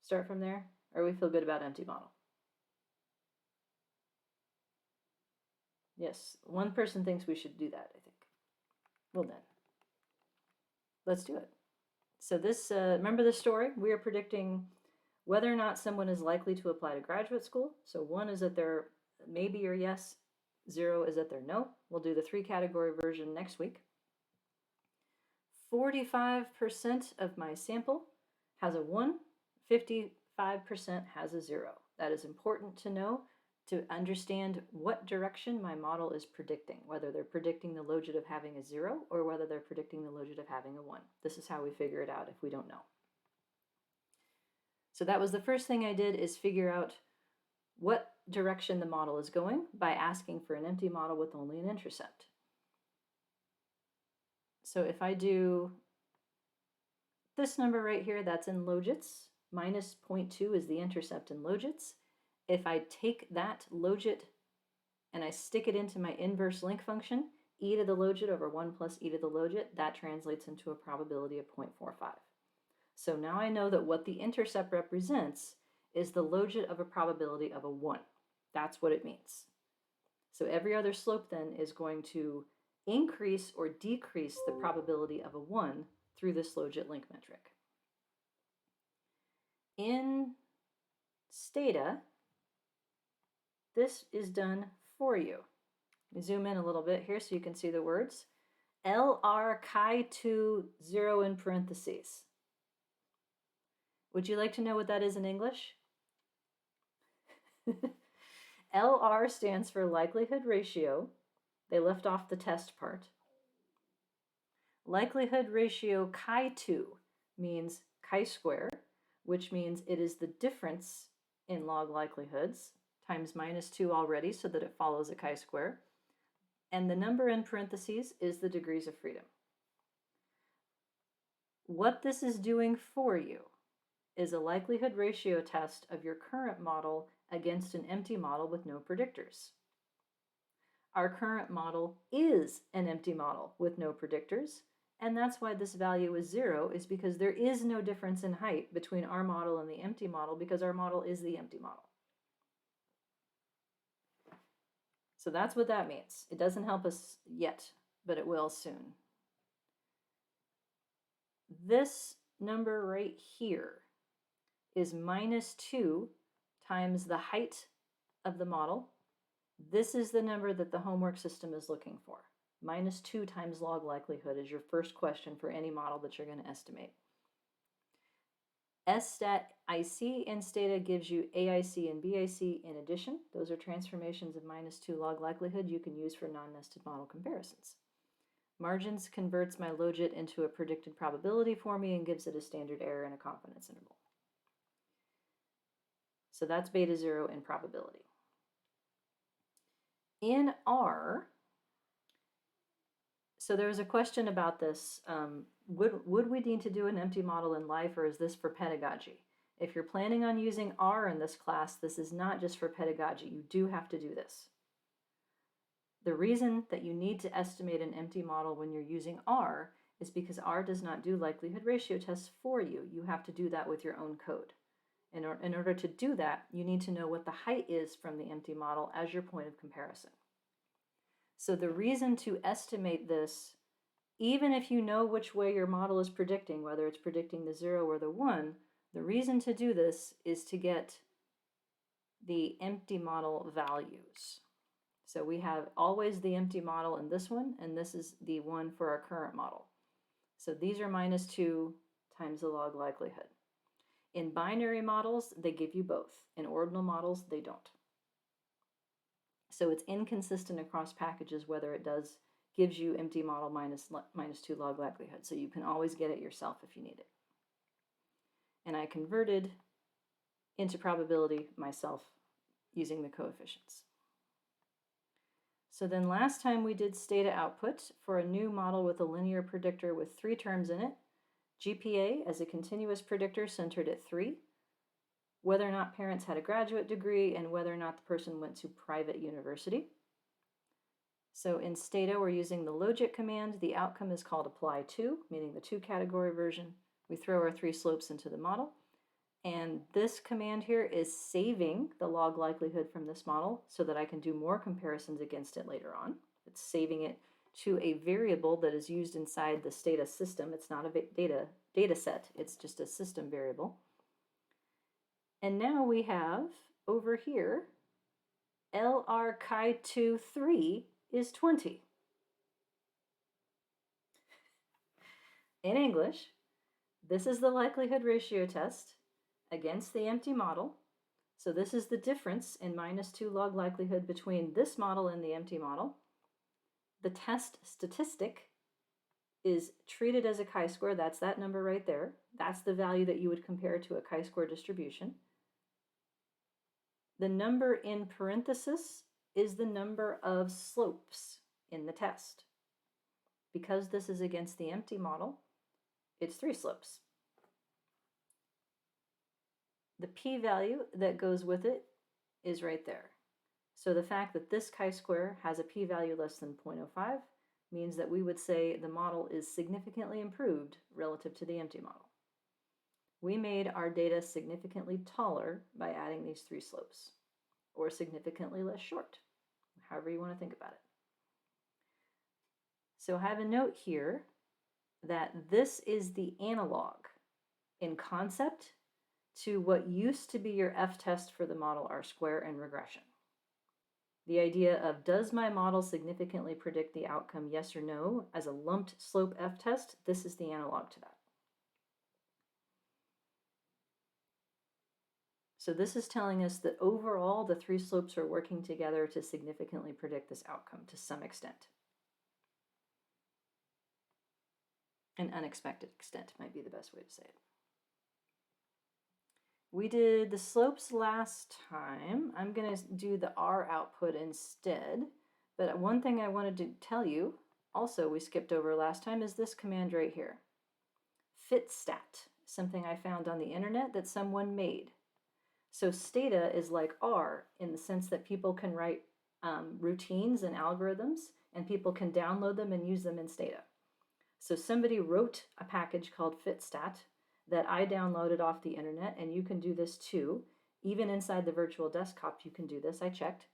Start from there? Or we feel good about empty model? Yes, one person thinks we should do that, I think. Well then, let's do it. So this, remember the story? We are predicting whether or not someone is likely to apply to graduate school. So 1 is that they're maybe or yes, 0 is that they're no. We'll do the 3-category version next week. 45% of my sample has a 1, 55% has a 0. That is important to know to understand what direction my model is predicting, whether they're predicting the logit of having a 0 or whether they're predicting the logit of having a 1. This is how we figure it out if we don't know. So that was the first thing I did, is figure out what direction the model is going by asking for an empty model with only an intercept. So if I do this number right here, that's in logits, minus 0.2 is the intercept in logits. If I take that logit and I stick it into my inverse link function, e to the logit over 1 plus e to the logit, that translates into a probability of 0.45. So now I know that what the intercept represents is the logit of a probability of a 1. That's what it means. So every other slope then is going to increase or decrease the probability of a 1 through this logit link metric. In Stata, this is done for you. Let me zoom in a little bit here so you can see the words. LR chi2 0 in parentheses. Would you like to know what that is in English? LR stands for likelihood ratio. They left off the test part. Likelihood ratio chi2 means chi-square, which means it is the difference in log likelihoods times minus 2 already, so that it follows a chi-square. And the number in parentheses is the degrees of freedom. What this is doing for you is a likelihood ratio test of your current model against an empty model with no predictors. Our current model is an empty model with no predictors, and that's why this value is 0, is because there is no difference in height between our model and the empty model, because our model is the empty model. So that's what that means. It doesn't help us yet, but it will soon. This number right here is minus 2 times the height of the model. This is the number that the homework system is looking for. Minus 2 times log likelihood is your first question for any model that you're going to estimate. Sstat IC in Stata gives you AIC and BIC in addition. Those are transformations of minus 2 log likelihood you can use for non-nested model comparisons. Margins converts my logit into a predicted probability for me and gives it a standard error and a confidence interval. So that's beta 0 in probability. In R, so there was a question about this. Would we need to do an empty model in life, or is this for pedagogy? If you're planning on using R in this class, this is not just for pedagogy. You do have to do this. The reason that you need to estimate an empty model when you're using R is because R does not do likelihood ratio tests for you. You have to do that with your own code. In order to do that, you need to know what the height is from the empty model as your point of comparison. So the reason to estimate this, even if you know which way your model is predicting, whether it's predicting the 0 or the 1, the reason to do this is to get the empty model values. So we have always the empty model in this one, and this is the one for our current model. So these are -2 times the log likelihood. In binary models, they give you both. In ordinal models, they don't. So it's inconsistent across packages whether it gives you empty model -2 log likelihood. So you can always get it yourself if you need it. And I converted into probability myself using the coefficients. So then last time we did stata output for a new model with a linear predictor with 3 terms in it. GPA as a continuous predictor centered at 3, whether or not parents had a graduate degree, and whether or not the person went to private university. So in stata, we're using the Logit command. The outcome is called apply to, meaning the 2-category version. We throw our 3 slopes into the model. And this command here is saving the log likelihood from this model so that I can do more comparisons against it later on. It's saving it to a variable that is used inside the stata system. It's not a data set, it's just a system variable. And now we have over here, LR chi2 3 is 20. In English, this is the likelihood ratio test against the empty model. So this is the difference in -2 log likelihood between this model and the empty model. The test statistic is treated as a chi-square. That's that number right there. That's the value that you would compare to a chi-square distribution. The number in parenthesis is the number of slopes in the test. Because this is against the empty model, it's 3 slopes. The p-value that goes with it is right there. So the fact that this chi-square has a p-value less than 0.05 means that we would say the model is significantly improved relative to the empty model. We made our data significantly taller by adding these 3 slopes, or significantly less short, however you want to think about it. So I have a note here that this is the analog in concept to what used to be your f-test for the model Rsquare and regression. The idea of, does my model significantly predict the outcome, yes or no, as a lumped slope f-test, this is the analog to that. So this is telling us that overall the 3 slopes are working together to significantly predict this outcome to some extent. An unexpected extent might be the best way to say it. We did the slopes last time. I'm going to do the R output instead. But one thing I wanted to tell you, also we skipped over last time, is this command right here. Fitstat, something I found on the internet that someone made. So stata is like R in the sense that people can write routines and algorithms, and people can download them and use them in stata. So somebody wrote a package called Fitstat that I downloaded off the internet, and you can do this too. Even inside the virtual desktop, you can do this, I checked.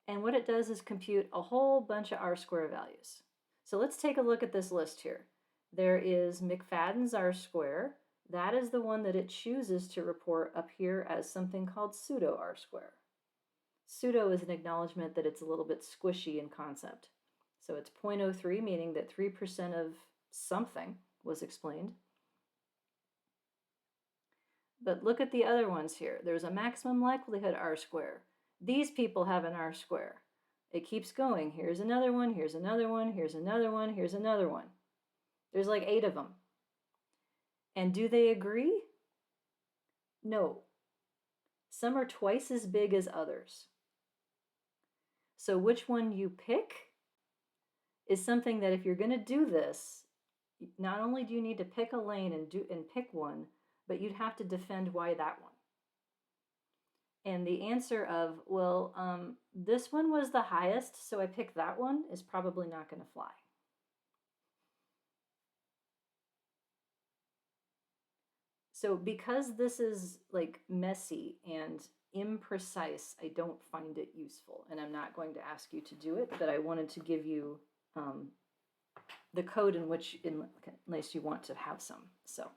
And what it does is compute a whole bunch of R-square values. So let's take a look at this list here. There is McFadden's R-square. That is the one that it chooses to report up here as something called pseudo R-square. Pseudo is an acknowledgement that it's a little bit squishy in concept. So it's 0.03, meaning that 3% of something was explained. But look at the other ones here. There's a maximum likelihood R-square. These people have an R-square. It keeps going. Here's another one, here's another one, here's another one, here's another one. There's like 8 of them. And do they agree? No. Some are twice as big as others. So which one you pick is something that if you're going to do this, not only do you need to pick a lane and pick one, but you'd have to defend why that one. And the answer of, well, this one was the highest, so I picked that one, is probably not going to fly. So because this is like messy and imprecise, I don't find it useful, and I'm not going to ask you to do it, but I wanted to give you the code in case you want to have some. So.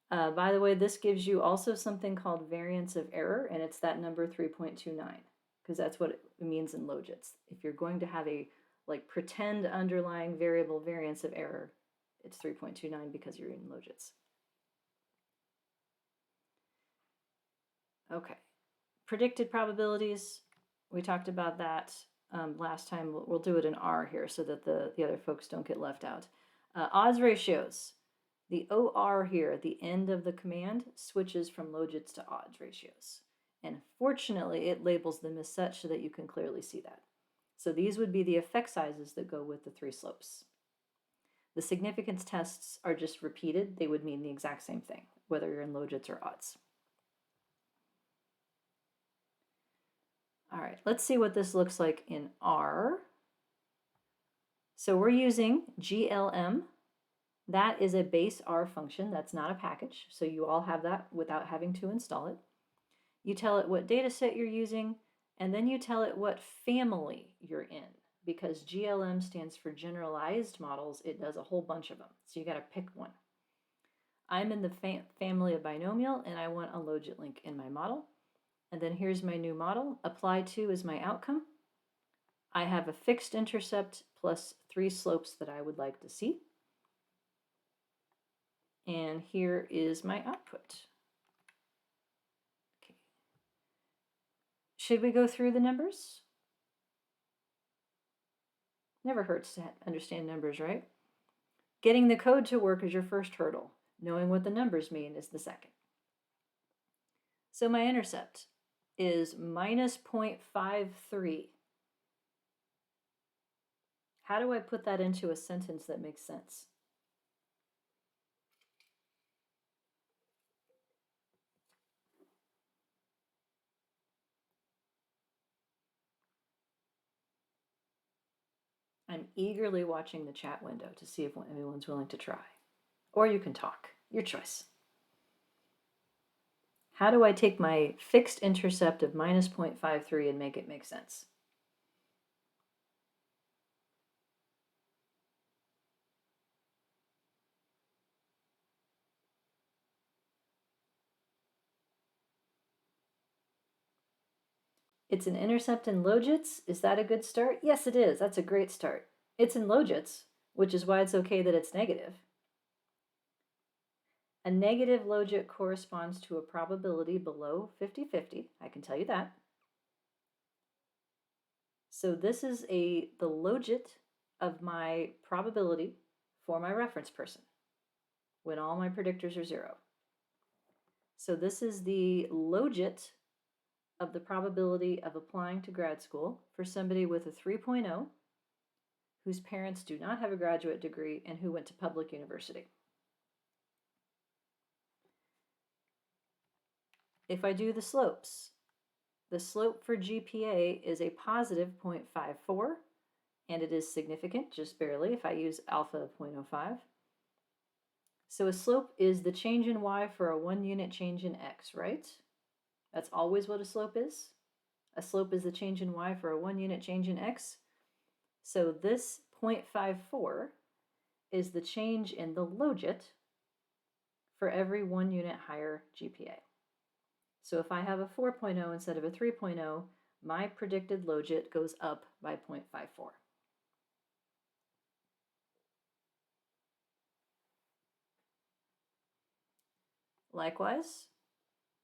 By the way, this gives you also something called variance of error, and it's that number 3.29. because that's what it means in Logits. If you're going to have a like pretend underlying variable variance of error, it's 3.29 because you're in Logits. Okay, predicted probabilities, we talked about that last time. We'll do it in R here so that the other folks don't get left out. Odds ratios. The OR here at the end of the command switches from Logits to odds ratios. And fortunately, it labels them as such so that you can clearly see that. So these would be the effect sizes that go with the three slopes. The significance tests are just repeated. They would mean the exact same thing, whether you're in Logits or odds. All right, let's see what this looks like in R. So we're using GLM. That is a base R function. That's not a package. So you all have that without having to install it. You tell it what data set you're using, and then you tell it what family you're in. Because GLM stands for generalized models, it does a whole bunch of them. So you got to pick one. I'm in the family of binomial, and I want a logit link in my model. And then here's my new model. Apply to is my outcome. I have a fixed intercept plus 3 slopes that I would like to see. And here is my output. Okay. Should we go through the numbers? Never hurts to understand numbers, right? Getting the code to work is your first hurdle. Knowing what the numbers mean is the second. So my intercept is minus 0.53. How do I put that into a sentence that makes sense? I'm eagerly watching the chat window to see if anyone's willing to try. Or you can talk, your choice. How do I take my fixed intercept of minus 0.53 and make it make sense? It's an intercept in Logits. Is that a good start? Yes, it is. That's a great start. It's in Logits, which is why it's okay that it's negative. A negative logit corresponds to a probability below 50-50. I can tell you that. So this is the logit of my probability for my reference person when all my predictors are 0. So this is the logit of the probability of applying to grad school for somebody with a 3.0 whose parents do not have a graduate degree and who went to public university. If I do the slopes, the slope for GPA is a positive 0.54, and it is significant, just barely, if I use alpha of 0.05. So a slope is the change in y for a 1 unit change in x, right? That's always what a slope is. A slope is the change in y for a 1 unit change in x. So this 0.54 is the change in the logit for every 1 unit higher GPA. So if I have a 4.0 instead of a 3.0, my predicted logit goes up by 0.54. Likewise,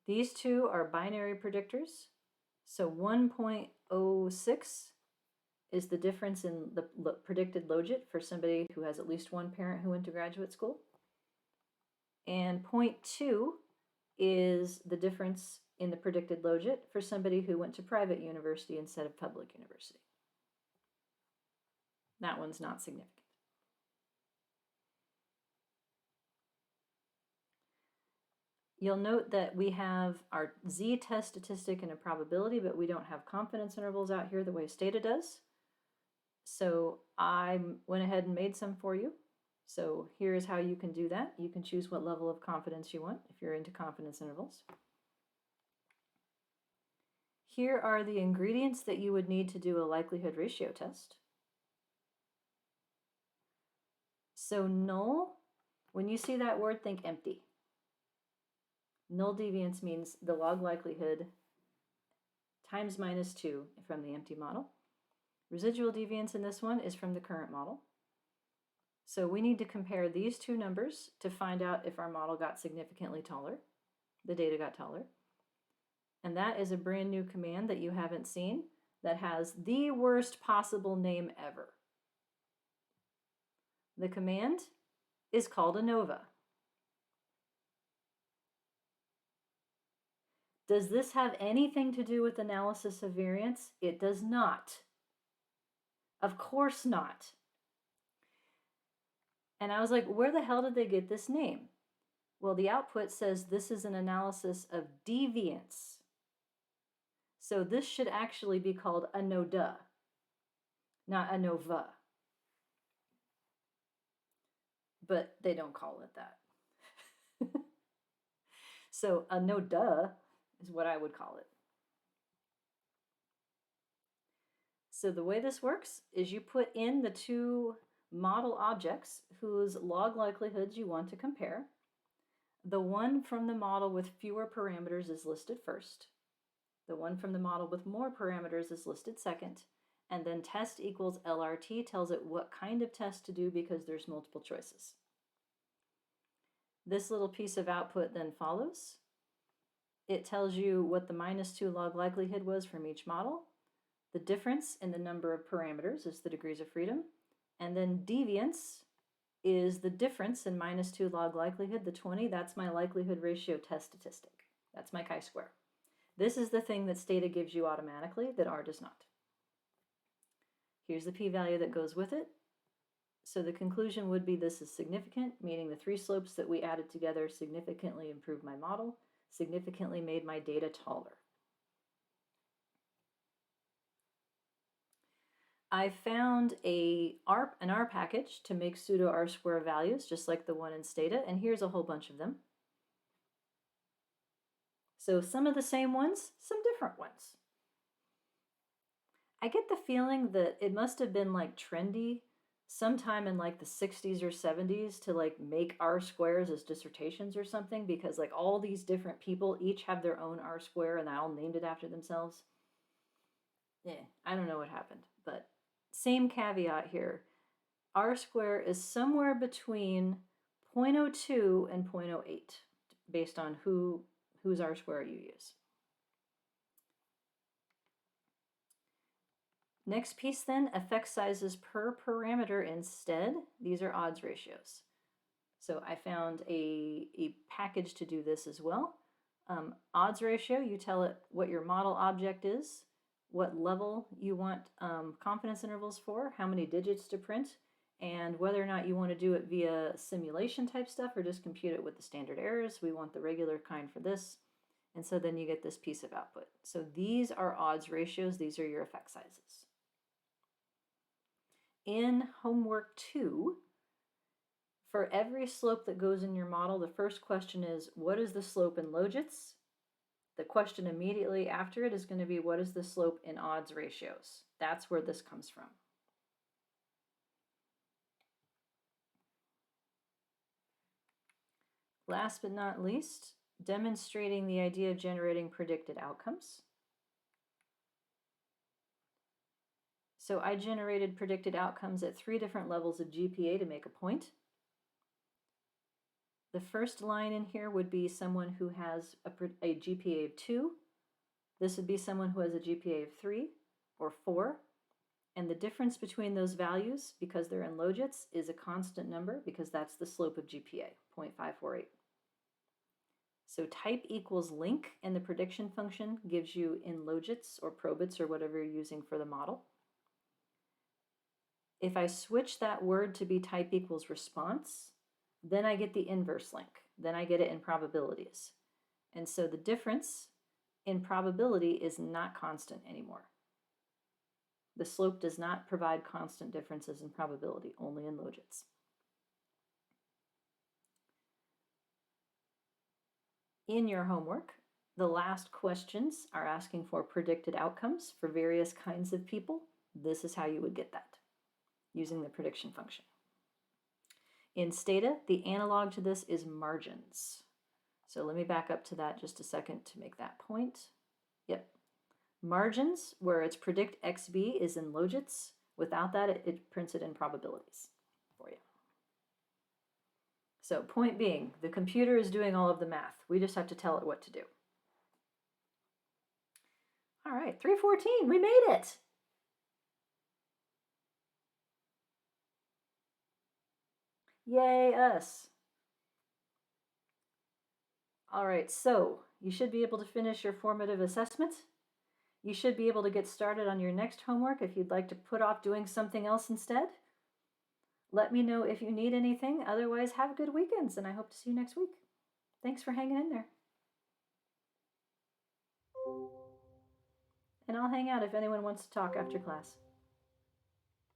these two are binary predictors. So 1.06 is the difference in the predicted logit for somebody who has at least one parent who went to graduate school. And 0.2 is the difference in the predicted logit for somebody who went to private university instead of public university. That one's not significant. You'll note that we have our z-test statistic and a probability, but we don't have confidence intervals out here the way Stata does. So I went ahead and made some for you. So here's how you can do that. You can choose what level of confidence you want if you're into confidence intervals. Here are the ingredients that you would need to do a likelihood ratio test. So null, when you see that word, think empty. Null deviance means the log likelihood times minus 2 from the empty model. Residual deviance in this one is from the current model. So we need to compare these two numbers to find out if our model got significantly taller, the data got taller. And that is a brand new command that you haven't seen that has the worst possible name ever. The command is called ANOVA. Does this have anything to do with analysis of variance? It does not. Of course not. And I was like, where the hell did they get this name? Well, the output says this is an analysis of deviance. So this should actually be called ANODA, not ANOVA. But they don't call it that. So ANODA is what I would call it. So the way this works is you put in the two model objects whose log likelihoods you want to compare. The one from the model with fewer parameters is listed first. The one from the model with more parameters is listed second. And then test equals LRT tells it what kind of test to do because there's multiple choices. This little piece of output then follows. It tells you what the -2 log likelihood was from each model. The difference in the number of parameters is the degrees of freedom. And then deviance is the difference in -2 log likelihood, the 20. That's my likelihood ratio test statistic. That's my chi-square. This is the thing that Stata gives you automatically that R does not. Here's the p-value that goes with it. So the conclusion would be this is significant, meaning the three slopes that we added together significantly improved my model, significantly made my data taller. I found an R package to make pseudo R-square values, just like the one in Stata, and here's a whole bunch of them. So some of the same ones, some different ones. I get the feeling that it must have been like trendy sometime in like the 60s or 70s to like make R-squares as dissertations or something, because like all these different people each have their own R-square and they all named it after themselves. I don't know what happened, but same caveat here. R-square is somewhere between 0.02 and 0.08 based on whose R-square you use. Next piece then, effect sizes per parameter instead. These are odds ratios. So I found a package to do this as well. Odds ratio, you tell it what your model object is, what level you want confidence intervals for, how many digits to print, and whether or not you want to do it via simulation type stuff or just compute it with the standard errors. We want the regular kind for this. And so then you get this piece of output. So these are odds ratios. These are your effect sizes. In homework 2, for every slope that goes in your model, the first question is, what is the slope in Logits? The question immediately after it is going to be, what is the slope in odds ratios? That's where this comes from. Last but not least, demonstrating the idea of generating predicted outcomes. So I generated predicted outcomes at 3 different levels of GPA to make a point. The first line in here would be someone who has a GPA of 2. This would be someone who has a GPA of 3 or 4. And the difference between those values, because they're in Logits, is a constant number because that's the slope of GPA, 0.548. So type equals link in the prediction function gives you in Logits or Probits or whatever you're using for the model. If I switch that word to be type equals response, then I get the inverse link. Then I get it in probabilities. And so the difference in probability is not constant anymore. The slope does not provide constant differences in probability, only in Logits. In your homework, the last questions are asking for predicted outcomes for various kinds of people. This is how you would get that, using the prediction function. In Stata, the analog to this is margins. So let me back up to that just a second to make that point. Yep. Margins, where it's predict XB, is in Logits. Without that, it prints it in probabilities for you. So point being, the computer is doing all of the math. We just have to tell it what to do. All right, 314, we made it. Yay, us. All right, so you should be able to finish your formative assessment. You should be able to get started on your next homework if you'd like to put off doing something else instead. Let me know if you need anything. Otherwise, have good weekends, and I hope to see you next week. Thanks for hanging in there. And I'll hang out if anyone wants to talk after class.